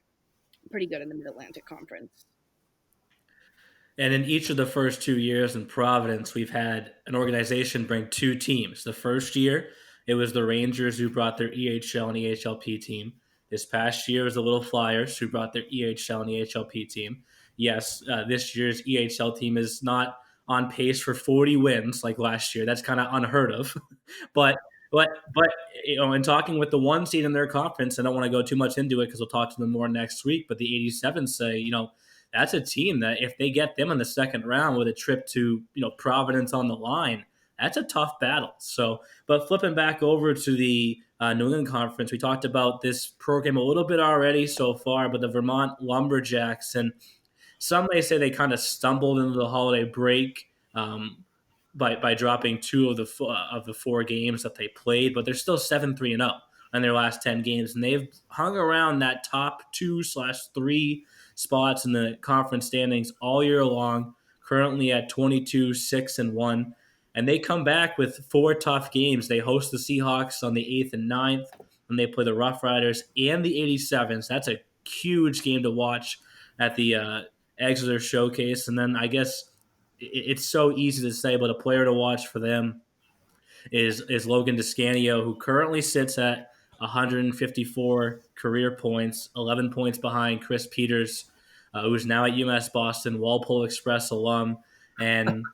pretty good in the Mid-Atlantic Conference. And in each of the first 2 years in Providence, we've had an organization bring 2 teams. The first year, it was the Rangers who brought their EHL and EHLP team. This past year was the Little Flyers who brought their EHL and EHLP team. yes, this year's EHL team is not on pace for 40 wins like last year. That's kind of unheard of. but but in talking with the one seed in their conference, I don't want to go too much into it because we'll talk to them more next week. But the 87 say, that's a team that if they get them in the second round with a trip to Providence on the line, that's a tough battle. So, but flipping back over to the New England Conference, we talked about this program a little bit already so far, but the Vermont Lumberjacks, and some may say they kind of stumbled into the holiday break by dropping two of the four games that they played, but they're still 7-3-0 in their last 10 games, and they've hung around that top 2/3 spots in the conference standings all year long. Currently at 22-6-1, and they come back with four tough games. They host the Seahawks on the 8th and 9th, and they play the Rough Riders and the 87s. That's a huge game to watch at the Exeter Showcase. And then I guess it's so easy to say, but a player to watch for them is Logan Descanio, who currently sits at 154 career points, 11 points behind Chris Peters, who's now at UMass Boston, Walpole Express alum. And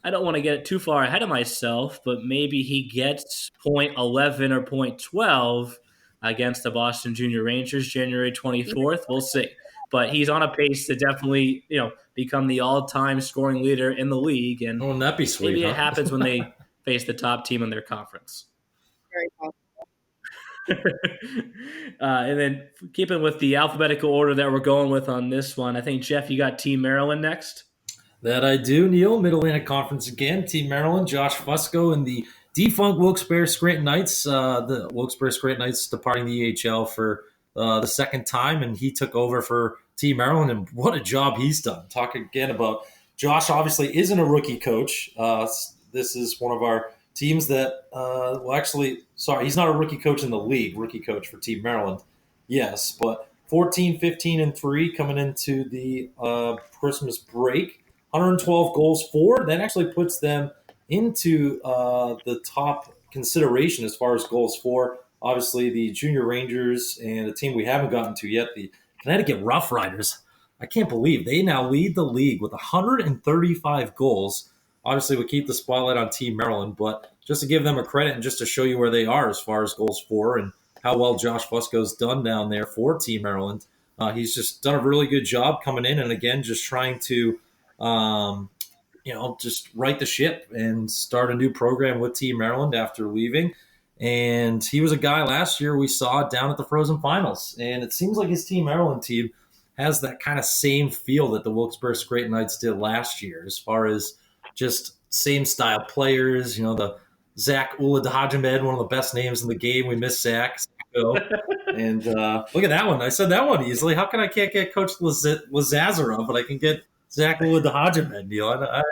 I don't want to get too far ahead of myself, but maybe he gets point 11 or point 12 against the Boston Junior Rangers January 24th. We'll see. But he's on a pace to definitely, become the all-time scoring leader in the league. And wouldn't that be sweet? Maybe huh? it happens when they face the top team in their conference. Very possible. And then keeping with the alphabetical order that we're going with on this one, I think, Jeff, you got Team Maryland next. That I do, Neil. Mid-Atlantic Conference again. Team Maryland, Josh Fusco and the defunct Wilkes-Barre Scranton Knights. The Wilkes-Barre Scranton Knights departing the EHL for the second time, and he took over for Team Maryland, and what a job he's done. Talk again about Josh obviously isn't a rookie coach. This is one of our teams that, he's not a rookie coach in the league, rookie coach for Team Maryland. Yes, but 14, 15-3 coming into the Christmas break. 112 goals for. That actually puts them into the top consideration as far as goals for. Obviously, the Junior Rangers and a team we haven't gotten to yet, the Connecticut Rough Riders. I can't believe they now lead the league with 135 goals. Obviously, we keep the spotlight on Team Maryland, but just to give them a credit and just to show you where they are as far as goals for and how well Josh Fusco's done down there for Team Maryland. He's just done a really good job coming in and, again, just trying to just right the ship and start a new program with Team Maryland after leaving. And he was a guy last year we saw down at the Frozen Finals. And it seems like his Team Maryland team has that kind of same feel that the Wilkes-Barre Scranton Knights did last year as far as just same style players. The Zach Uladahajamed, one of the best names in the game. We miss Zach. And look at that one. I said that one easily. How can I can't get Coach Lazarov, but I can get Zach Uladahajamed, Neil?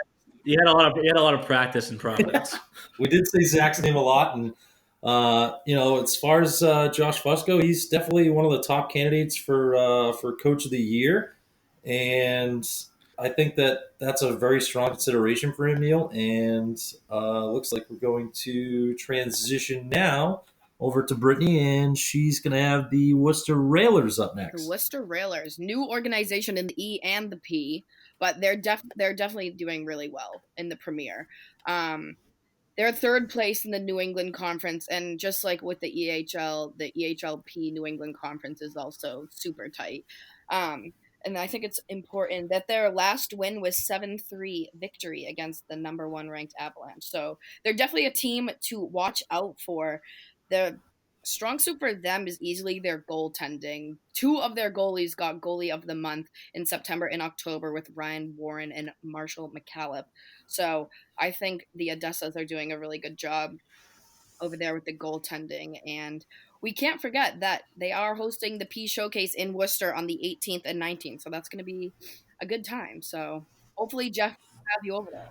You had a lot of practice in Providence. We did say Zach's name a lot, and as far as Josh Fusco, he's definitely one of the top candidates for Coach of the Year, and I think that's a very strong consideration for him, Neil. And looks like we're going to transition now over to Brittany, and she's going to have the Worcester Railers up next. The Worcester Railers, new organization in the E and the P, but they're definitely doing really well in the Premier. They're third place in the New England Conference, and just like with the EHL, the EHLP New England Conference is also super tight. And I think it's important that their last win was 7-3 victory against the number 1 ranked Avalanche. So they're definitely a team to watch out for. The strong suit for them is easily their goaltending. 2 of their goalies got goalie of the month in September and October with Ryan Warren and Marshall McCallop. So I think the Odessas are doing a really good job over there with the goaltending. And we can't forget that they are hosting the P Showcase in Worcester on the 18th and 19th. So that's going to be a good time. So hopefully Jeff will have you over there.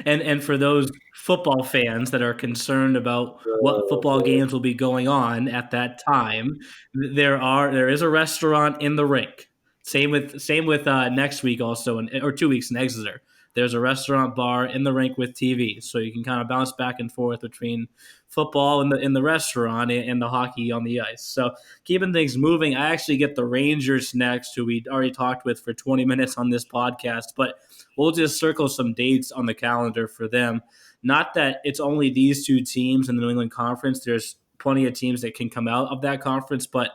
And for those football fans that are concerned about what football games will be going on at that time, there is a restaurant in the rink. Same with next week also, or 2 weeks in Exeter. there's a restaurant bar in the rink with TV, so you can kind of bounce back and forth between football in the restaurant and the hockey on the ice. So keeping things moving, I actually get the Rangers next, who we already talked with for 20 minutes on this podcast, but we'll just circle some dates on the calendar for them. Not that it's only these two teams in the New England Conference. There's plenty of teams that can come out of that conference, but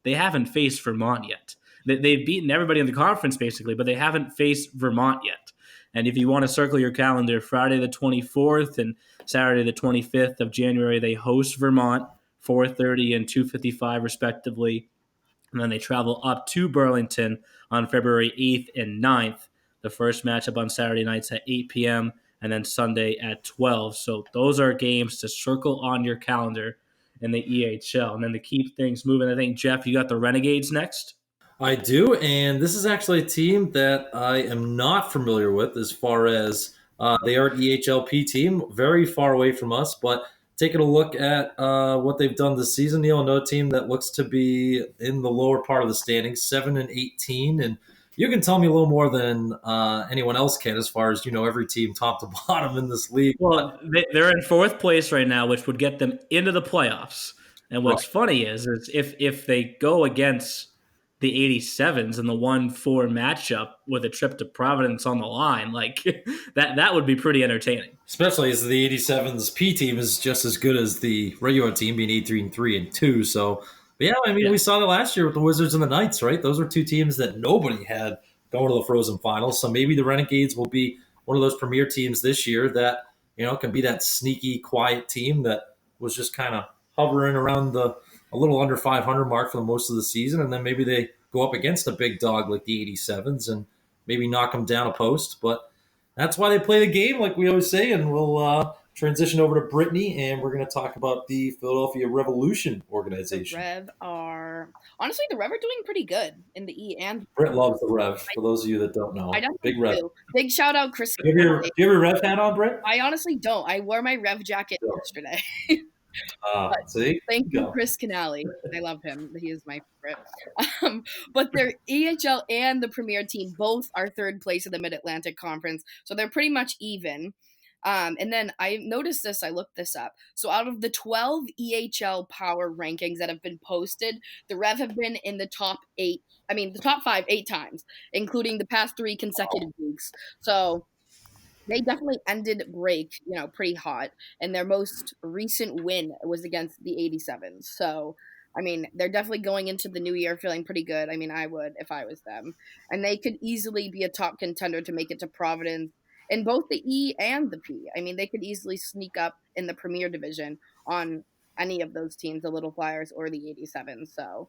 they haven't faced Vermont yet. They've beaten everybody in the conference, basically, but they haven't faced Vermont yet. And if you want to circle your calendar, Friday the 24th and Saturday the 25th of January, they host Vermont, 4:30 and 2:55 respectively. And then they travel up to Burlington on February 8th and 9th. The first matchup on Saturday nights at 8 p.m. and then Sunday at 12. So those are games to circle on your calendar in the EHL. And then to keep things moving, I think, Jeff, you got the Renegades next. I do, and this is actually a team that I am not familiar with as far as they are an EHLP team, very far away from us, but taking a look at what they've done this season, Neil, another team that looks to be in the lower part of the standings, 7-18, and you can tell me a little more than anyone else can as far as, every team top to bottom in this league. Well, they're in fourth place right now, which would get them into the playoffs. And what's funny is if they go against the 87s in the 1-4 matchup with a trip to Providence on the line, like that would be pretty entertaining. Especially as the 87s P team is just as good as the regular team, being 8-3-3-2. So, but yeah, we saw that last year with the Wizards and the Knights, right? Those were two teams that nobody had going to the Frozen Finals. So maybe the Renegades will be one of those premier teams this year that, can be that sneaky, quiet team that was just kind of hovering around a little under 500 mark for the most of the season, and then maybe they go up against a big dog like the 87s and maybe knock them down a post. But that's why they play the game, like we always say, and we'll transition over to Brittany, and we're going to talk about the Philadelphia Revolution organization. The Rev are doing pretty good in the E and Britt loves the Rev, for those of you that don't know. I don't Big Rev. Big shout out, Chris. Do you have your Rev hat on, Britt? I honestly don't. I wore my Rev jacket yesterday. See? Thank you, Chris Canali. I love him. He is my favorite. But their EHL and the Premier team both are third place in the Mid-Atlantic Conference, so they're pretty much even. And then I noticed this, I looked this up. So out of the 12 EHL power rankings that have been posted, the Rev have been in the top 5 8 times, including the past 3 consecutive weeks. So they definitely ended break, pretty hot. And their most recent win was against the 87s. So, they're definitely going into the new year feeling pretty good. I would if I was them. And they could easily be a top contender to make it to Providence in both the E and the P. They could easily sneak up in the Premier Division on any of those teams, the Little Flyers or the 87s. So,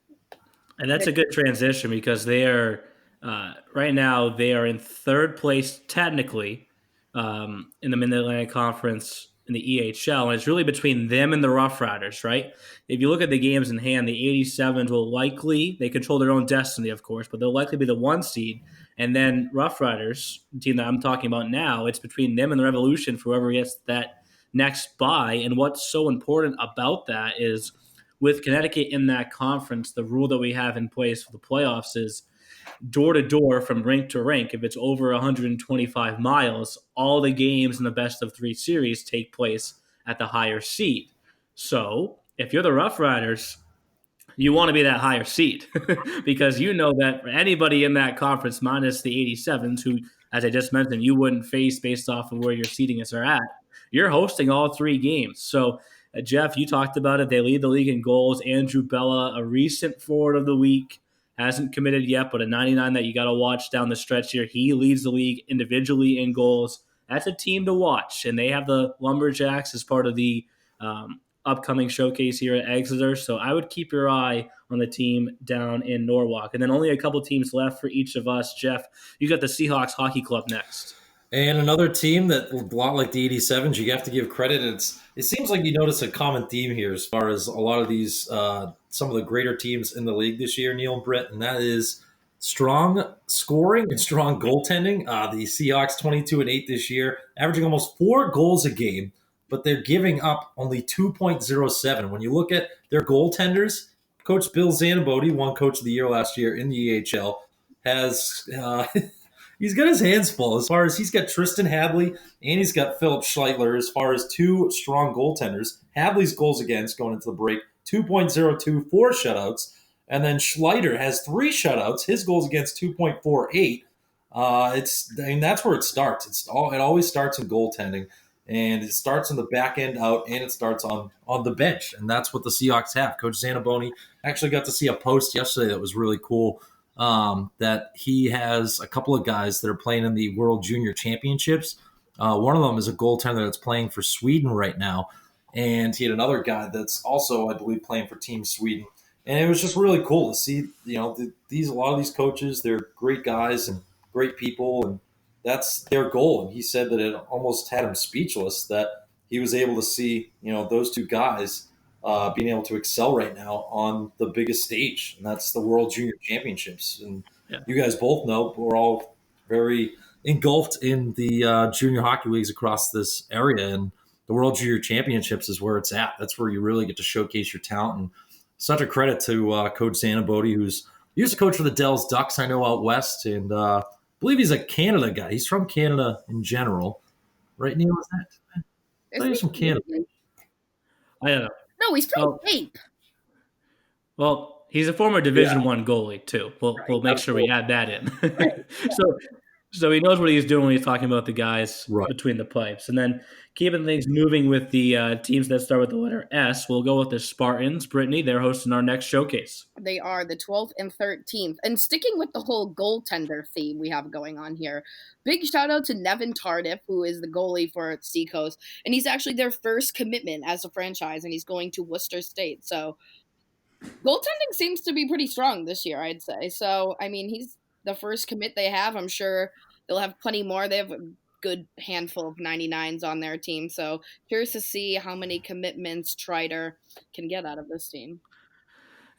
and that's a good transition because they are right now they are in third place technically in the Mid-Atlantic Conference in the EHL, and it's really between them and the Rough Riders, right? If you look at the games in hand, the 87s will they control their own destiny, of course, but they'll likely be the 1 seed. And then Rough Riders, the team that I'm talking about now, it's between them and the Revolution for whoever gets that next bye. And what's so important about that is with Connecticut in that conference, the rule that we have in place for the playoffs is door to door from rink to rink. If it's over 125 miles, all the games in the best of 3 series take place at the higher seed. So if you're the Rough Riders, you want to be that higher seed because you know that for anybody in that conference minus the 87s, who, as I just mentioned, you wouldn't face based off of where your seedings are at, you're hosting all 3 games. So, Jeff, you talked about it. They lead the league in goals. Andrew Bella, a recent forward of the week, hasn't committed yet, but a 99 that you got to watch down the stretch here. He leads the league individually in goals. That's a team to watch, and they have the Lumberjacks as part of the upcoming showcase here at Exeter. So I would keep your eye on the team down in Norwalk. And then only a couple teams left for each of us. Jeff, you got the Seahawks Hockey Club next. And another team that, a lot like the 87s, you have to give credit. It seems like you notice a common theme here as far as a lot of these, some of the greater teams in the league this year, Neil and Britt, and that is strong scoring and strong goaltending. The Seahawks 22-8 this year, averaging almost 4 goals a game, but they're giving up only 2.07. When you look at their goaltenders, Coach Bill Zanaboti, won Coach of the Year last year in the EHL, has he's got his hands full as far as he's got Tristan Hadley and he's got Philip Schleitler as far as two strong goaltenders. Hadley's goals against going into the break, 2.02, 4 shutouts. And then Schleiter has 3 shutouts. His goals against 2.48. That's where it starts. It always starts in goaltending. And it starts on the back end out, and it starts on the bench. And that's what the Seahawks have. Coach Zanaboni actually got to see a post yesterday that was really cool, that he has a couple of guys that are playing in the World Junior Championships. One of them is a goaltender that's playing for Sweden right now. And he had another guy that's also, I believe, playing for Team Sweden. And it was just really cool to see, a lot of these coaches, they're great guys and great people, and that's their goal. And he said that it almost had him speechless that he was able to see, those two guys being able to excel right now on the biggest stage, and that's the World Junior Championships. And you guys both know we're all very engulfed in the junior hockey leagues across this area, and the World Junior Championships is where it's at. That's where you really get to showcase your talent. And such a credit to Coach Zanabodi, who's used to coach for the Dells Ducks, I know, out west, and I believe he's a Canada guy. He's from Canada in general. Right, Neil? Is that? He's from Canada. I don't know. No, he's from Haight. Well, he's a former Division I goalie, too. We'll make sure we add that in. So he knows what he's doing when he's talking about the guys between the pipes. And then keeping things moving with the teams that start with the letter S, we'll go with the Spartans. Brittany, they're hosting our next showcase. They are the 12th and 13th. And sticking with the whole goaltender theme we have going on here, big shout out to Nevin Tardif, who is the goalie for Seacoast. And he's actually their first commitment as a franchise, and he's going to Worcester State. So goaltending seems to be pretty strong this year, I'd say. So, he's the first commit they have. I'm sure they'll have plenty more. They have a good handful of 99s on their team. So curious to see how many commitments Trider can get out of this team.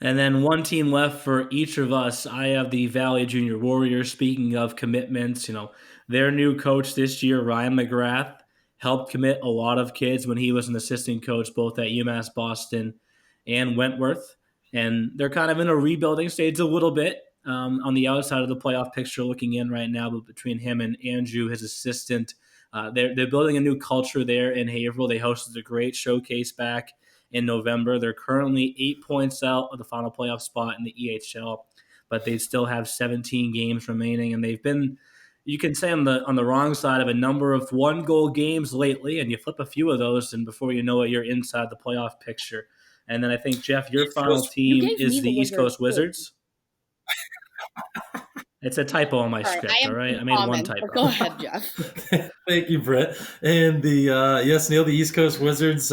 And then one team left for each of us. I have the Valley Junior Warriors. Speaking of commitments, their new coach this year, Ryan McGrath, helped commit a lot of kids when he was an assistant coach both at UMass Boston and Wentworth. And they're kind of in a rebuilding stage a little bit. On the outside of the playoff picture looking in right now, but between him and Andrew, his assistant, they're building a new culture there in Haverhill. They hosted a great showcase back in November. They're currently 8 points out of the final playoff spot in the EHL, but they still have 17 games remaining, and they've been, you can say, on the wrong side of a number of one-goal games lately, and you flip a few of those, and before you know it, you're inside the playoff picture. And then I think, Jeff, your final team is the East Coast Wizards. It's a typo on my script, all right? I made one typo. Go ahead, Jeff. Thank you, Brett. And yes, Neil, the East Coast Wizards.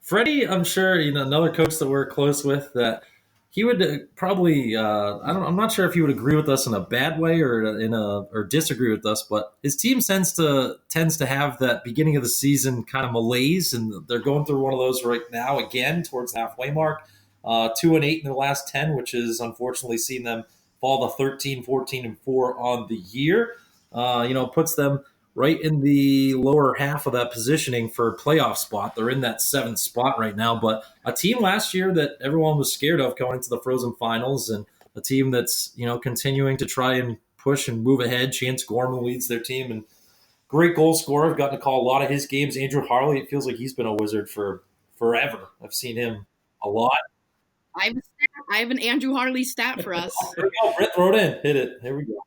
Freddie, I'm sure, another coach that we're close with, that he would probably, I'm not sure if he would agree with us in a bad way or disagree with us, but his team tends to have that beginning of the season kind of malaise, and they're going through one of those right now again towards the halfway mark. 2-8 in their last 10, which is unfortunately seen them fall to 13, 14, and 4 on the year. Puts them right in the lower half of that positioning for playoff spot. They're in that 7th spot right now, but a team last year that everyone was scared of going into the Frozen Finals, and a team that's, continuing to try and push and move ahead. Chance Gorman leads their team, and great goal scorer. I've gotten to call a lot of his games. Andrew Harley, it feels like he's been a Wizard for forever. I've seen him a lot. I have an Andrew Harley stat for us. Here we go. Brett, throw it in. Hit it. Here we go.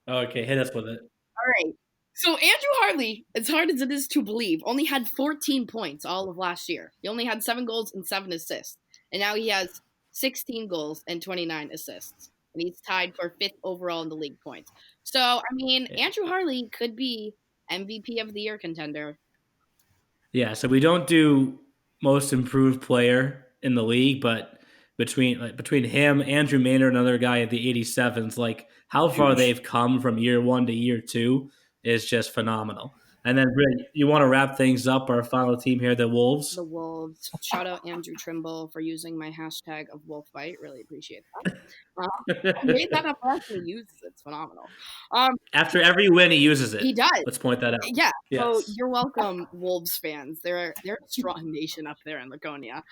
Okay, hit us with it. All right. So Andrew Harley, as hard as it is to believe, only had 14 points all of last year. He only had 7 goals and 7 assists. And now he has 16 goals and 29 assists. And he's tied for 5th overall in the league points. So, Andrew Harley could be MVP of the year contender. Yeah, so we don't do most improved player in the league, but between him, Andrew Maynard, another guy at the 87s, how far they've come from year 1 to year 2 is just phenomenal. And then, Britt, you want to wrap things up, our final team here, the Wolves? The Wolves. Shout out Andrew Trimble for using my hashtag of Wolfbite. Really appreciate that. I made that up after he uses it. It's phenomenal. After every win, he uses it. He does. Let's point that out. Yeah. Yes. So you're welcome, Wolves fans. They're a strong nation up there in Laconia.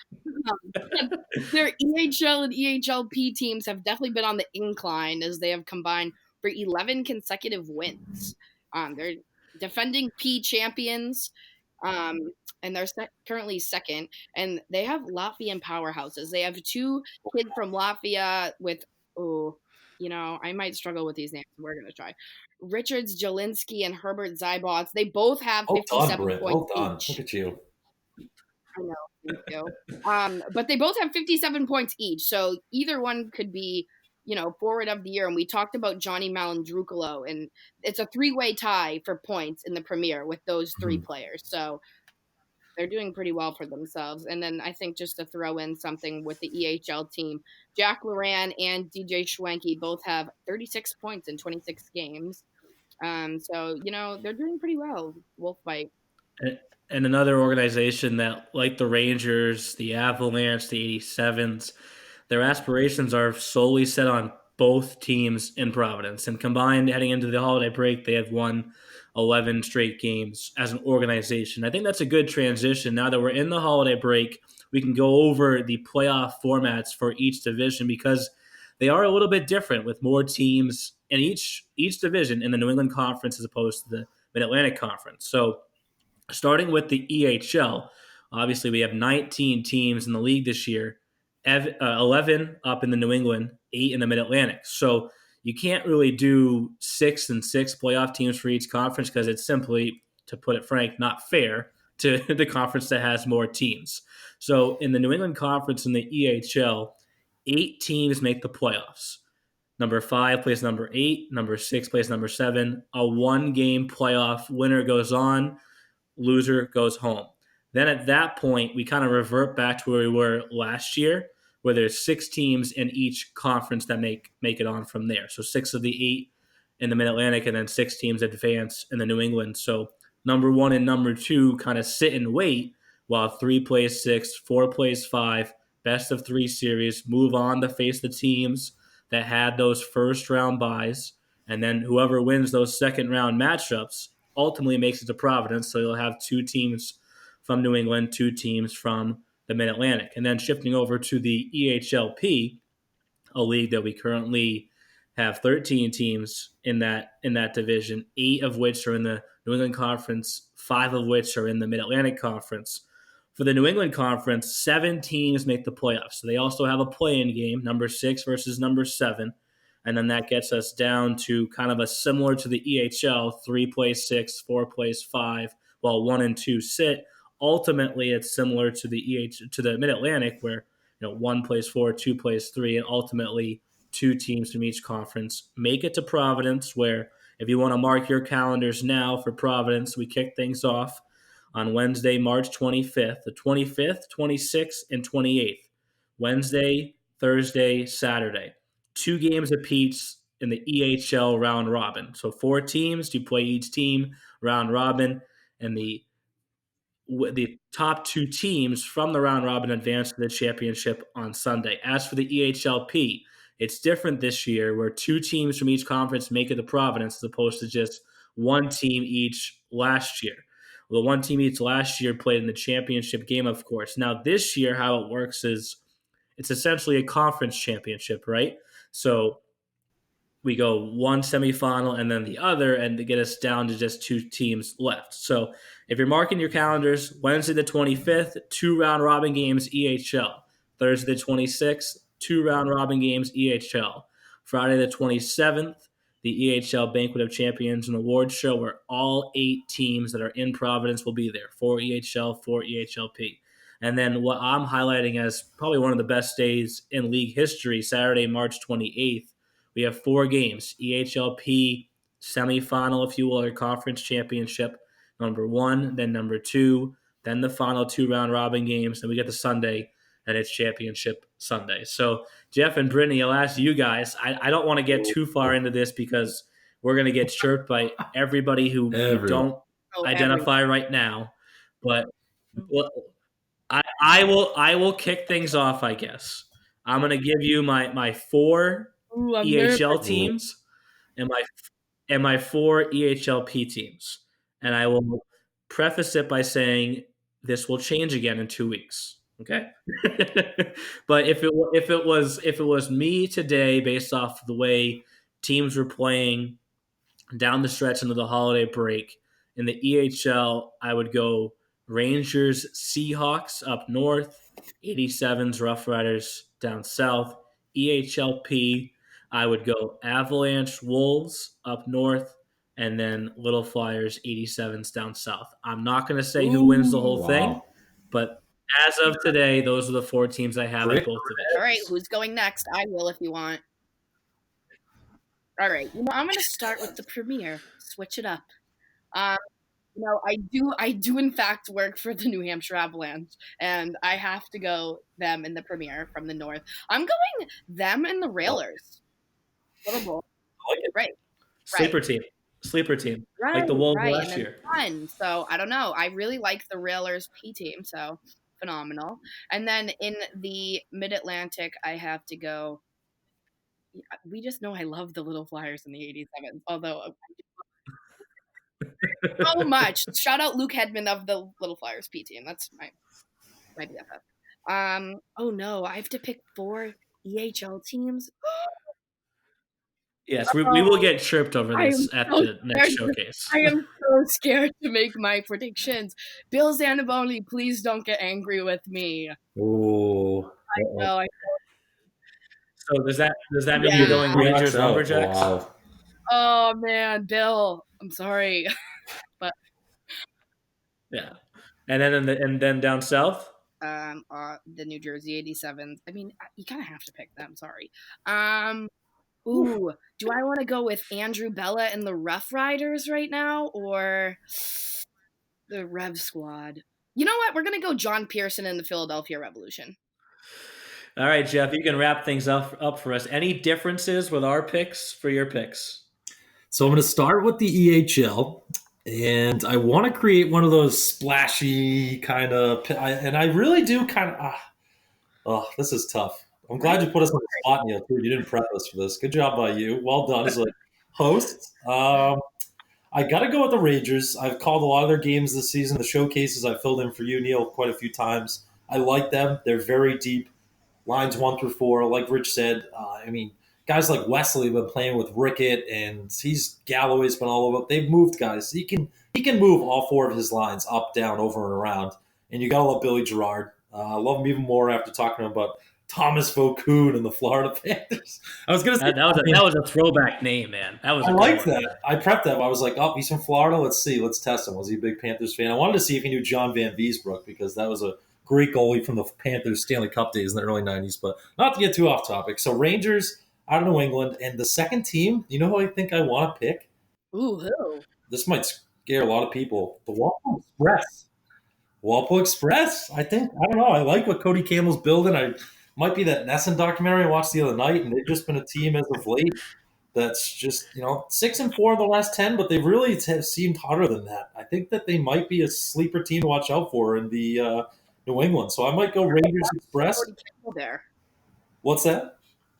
Their EHL and EHLP teams have definitely been on the incline as they have combined for 11 consecutive wins. They're defending P champions, and they're currently second. And they have Latvian powerhouses. They have 2 kids from Latvia with, I might struggle with these names. We're going to try. Richards Jelinski and Herbert Zybots. They both have Well done, 57 Britt. points Well done. each. Look at you. I know, thank you. But they both have 57 points each, so either one could be, forward of the year. And we talked about Johnny Malandrucolo, and it's a 3-way tie for points in the Premier with those 3 players. So they're doing pretty well for themselves. And then I think just to throw in something with the EHL team, Jack Loran and DJ Schwenke both have 36 points in 26 games. So, they're doing pretty well, Wolfbite. And another organization that, like the Rangers, the Avalanche, the 87s, their aspirations are solely set on both teams in Providence. And combined, heading into the holiday break, they have won 11 straight games as an organization. I think that's a good transition. Now that we're in the holiday break, we can go over the playoff formats for each division because they are a little bit different with more teams in each division in the New England Conference as opposed to the Mid-Atlantic Conference. So starting with the EHL, obviously we have 19 teams in the league this year, 11 up in the New England, 8 in the Mid-Atlantic. So you can't really do 6 and 6 playoff teams for each conference because it's simply, to put it frank, not fair to the conference that has more teams. So in the New England Conference in the EHL, 8 teams make the playoffs. Number 5 plays number 8, number 6 plays number 7. A 1-game playoff winner goes on, loser goes home. Then at that point, we kind of revert back to where we were last year, where there's 6 teams in each conference that make it on from there. So 6 of the 8 in the Mid-Atlantic, and then 6 teams advance in the New England. So number 1 and number 2 kind of sit and wait while 3 plays 6, 4 plays 5, best of 3 series, move on to face the teams that had those first-round byes, and then whoever wins those second-round matchups ultimately makes it to Providence. So you'll have 2 teams from New England, 2 teams from the Mid-Atlantic. And then shifting over to the EHLP, a league that we currently have 13 teams in that division, 8 of which are in the New England Conference, 5 of which are in the Mid-Atlantic Conference. For the New England Conference, 7 teams make the playoffs. So they also have a play-in game, number 6 versus number 7. And then that gets us down to kind of a similar to the EHL, 3 plays 6, 4 plays 5, while 1 and 2 sit. Ultimately, it's similar to the Mid-Atlantic, where 1 plays 4, 2 plays 3, and ultimately 2 teams from each conference make it to Providence, where if you want to mark your calendars now for Providence, we kick things off on Wednesday, March 25th, the 25th, 26th, and 28th. Wednesday, Thursday, Saturday. 2 games apiece in the EHL round robin. So 4 teams, you play each team round robin, and the top 2 teams from the round robin advance to the championship on Sunday. As for the EHLP, it's different this year where 2 teams from each conference make it to Providence as opposed to just 1 team each last year. Well, the 1 team each last year played in the championship game, of course. Now this year, how it works is it's essentially a conference championship, right? So we go 1 semifinal and then the other, and to get us down to just 2 teams left. So if you're marking your calendars, Wednesday the 25th, 2 round robin games EHL. Thursday the 26th, 2 round robin games EHL. Friday the 27th, the EHL Banquet of Champions and Awards Show, where all 8 teams that are in Providence will be there. 4 EHL, 4 EHLP. And then what I'm highlighting as probably one of the best days in league history, Saturday, March 28th, we have 4 games, EHLP semifinal, if you will, or conference championship, number 1, then number 2, then the final 2 round robin games. Then we get to Sunday, and it's championship Sunday. So Jeff and Brittany, I'll ask you guys. I don't want to get too far into this because we're going to get chirped by everybody who don't identify right now. But I will kick things off, I guess. I'm going to give you my 4 EHL teams and my 4 EHLP teams, and I will preface it by saying this will change again in 2 weeks. Okay, but if it was me today, based off the way teams were playing down the stretch into the holiday break. In the EHL, I would go Rangers, Seahawks up north, 87s, Rough Riders down south. EHLP, I would go Avalanche, Wolves up north, and then Little Flyers, 87s down south. I'm not going to say who wins the whole thing, but as of today, those are the 4 teams I have at both divisions. All right, who's going next? I will if you want. All right, I'm going to start with the Premier. Switch it up. I do in fact work for the New Hampshire Avalanche, and I have to go them in the Premier from the north. I'm going them and the Railers. Right. Sleeper team, Right, like the Wolves right. last year. Fun. So I don't know. I really like the Railers P team, so phenomenal. And then in the Mid-Atlantic, I have to go. We just know I love the Little Flyers in the 87s, although so much. Shout out Luke Hedman of the Little Flyers P team. That's my BFF. Oh no, I have to pick 4 EHL teams. Yes, we will get chirped over this at the next showcase. I am so scared to make my predictions. Bill Zanaboni, please don't get angry with me. Oh, I know. So does that mean you're going Rangers Lumberjacks? Wow. Oh man, Bill, I'm sorry, but yeah. And then down south, the New Jersey 87s. I mean, you kind of have to pick them. Sorry. Ooh, do I want to go with Andrew Bella and the Rough Riders right now, or the Rev Squad? You know what? We're gonna go John Pearson and the Philadelphia Revolution. All right, Jeff, you can wrap things up for us. Any differences with our picks for your picks? So I'm going to start with the EHL, and I want to create one of those splashy kind of, and I really do kind of, this is tough. I'm glad you put us on the spot, Neil, too. You didn't prep us for this. Good job by you. Well done as a host. I got to go with the Rangers. I've called a lot of their games this season. The showcases I filled in for you, Neil, quite a few times. I like them. They're very deep. Lines 1 through 4, like Rich said. Guys like Wesley have been playing with Rickett, and Galloway's been all over. They've moved guys. He can move all 4 of his lines up, down, over, and around. And you got to love Billy Girard. I love him even more after talking about Thomas Vokoun and the Florida Panthers. I was going to say that was a throwback name, man. I liked that. I prepped that. I was like, he's from Florida. Let's see. Let's test him. Was he a big Panthers fan? I wanted to see if he knew John Van Viesbroek, because that was a great goalie from the Panthers Stanley Cup days in the early 90s, but not to get too off topic. So Rangers out of New England, and the second team, you know who I think I want to pick? Ooh, who? This might scare a lot of people. The Walpole Express. Walpole Express, I think. I don't know. I like what Cody Campbell's building. Might be that Nesson documentary I watched the other night, and they've just been a team as of late that's just, 6-4 in the last 10, but they really have seemed hotter than that. I think that they might be a sleeper team to watch out for in the New England. So I might go Rangers Express. Cody Campbell there. What's that?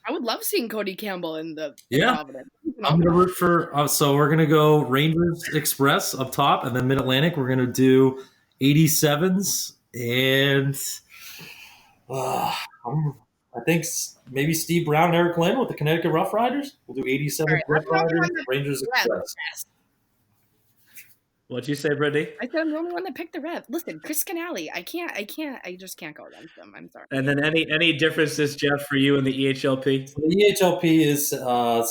I would love seeing Cody Campbell in the Providence. I'm going to root for so we're going to go Rangers Express up top, and then Mid-Atlantic we're going to do 87s, and I think maybe Steve Brown and Eric Lynn with the Connecticut Rough Riders. We'll do 87 Rough Riders, Rangers Express. What'd you say, Brittany? I said I'm the only one that picked the Rev. Listen, Chris Canale. I just can't go against them. I'm sorry. And then any differences, Jeff, for you in the EHLP? So the EHLP is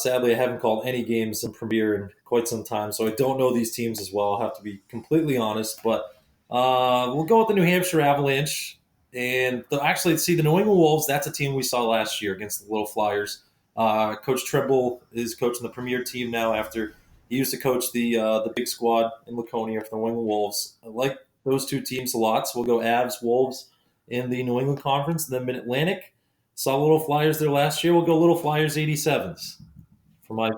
sadly I haven't called any games in Premier in quite some time, so I don't know these teams as well. I'll have to be completely honest, but we'll go with the New Hampshire Avalanche. And the New England Wolves, that's a team we saw last year against the Little Flyers. Coach Trimble is coaching the Premier team now after he used to coach the big squad in Laconia for the New England Wolves. I like those 2 teams a lot, so we'll go Avs, Wolves in the New England Conference. And then Mid-Atlantic, saw Little Flyers there last year. We'll go Little Flyers 87s for my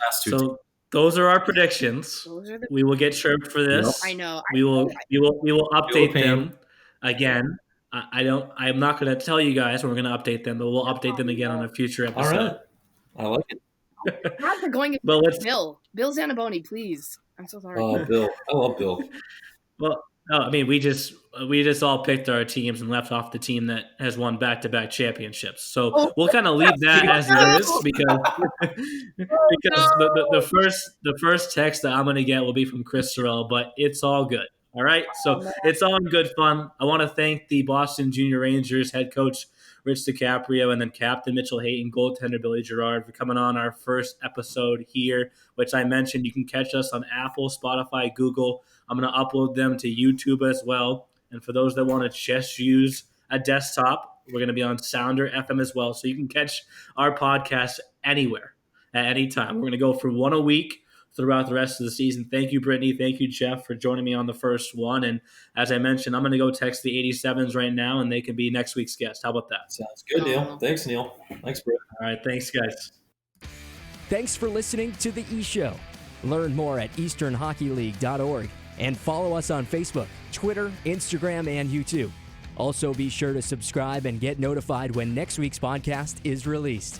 last 2 teams. So those are our predictions. We will get chirped for this. I know. We will update them again. I'm not going to tell you guys when we're going to update them, but we'll update them again on a future episode. All right. I like it. We're going Bill Zanaboni, please. I'm so sorry. Oh, Bill. I love Bill. Well, no, I mean, we just we just all picked our teams and left off the team that has won back-to-back championships. So we'll kind of leave that as it is because the first text that I'm going to get will be from Chris Sorrell, but it's all good. All right, so it's all in good fun. I want to thank the Boston Junior Rangers head coach Rich DeCaprio and then Captain Mitchell Haight and goaltender Billy Girard for coming on our first episode here, which I mentioned you can catch us on Apple, Spotify, Google. I'm going to upload them to YouTube as well. And for those that want to just use a desktop, we're going to be on Sounder FM as well. So you can catch our podcast anywhere at any time. We're going to go for one a week throughout the rest of the season. Thank you, Brittany. Thank you, Jeff, for joining me on the first one. And as I mentioned, I'm going to go text the 87s right now, and they can be next week's guest. How about that? Sounds good, Neil. Thanks, Neil. Thanks, Britt. All right. Thanks, guys. Thanks for listening to The E-Show. Learn more at easternhockeyleague.org and follow us on Facebook, Twitter, Instagram, and YouTube. Also, be sure to subscribe and get notified when next week's podcast is released.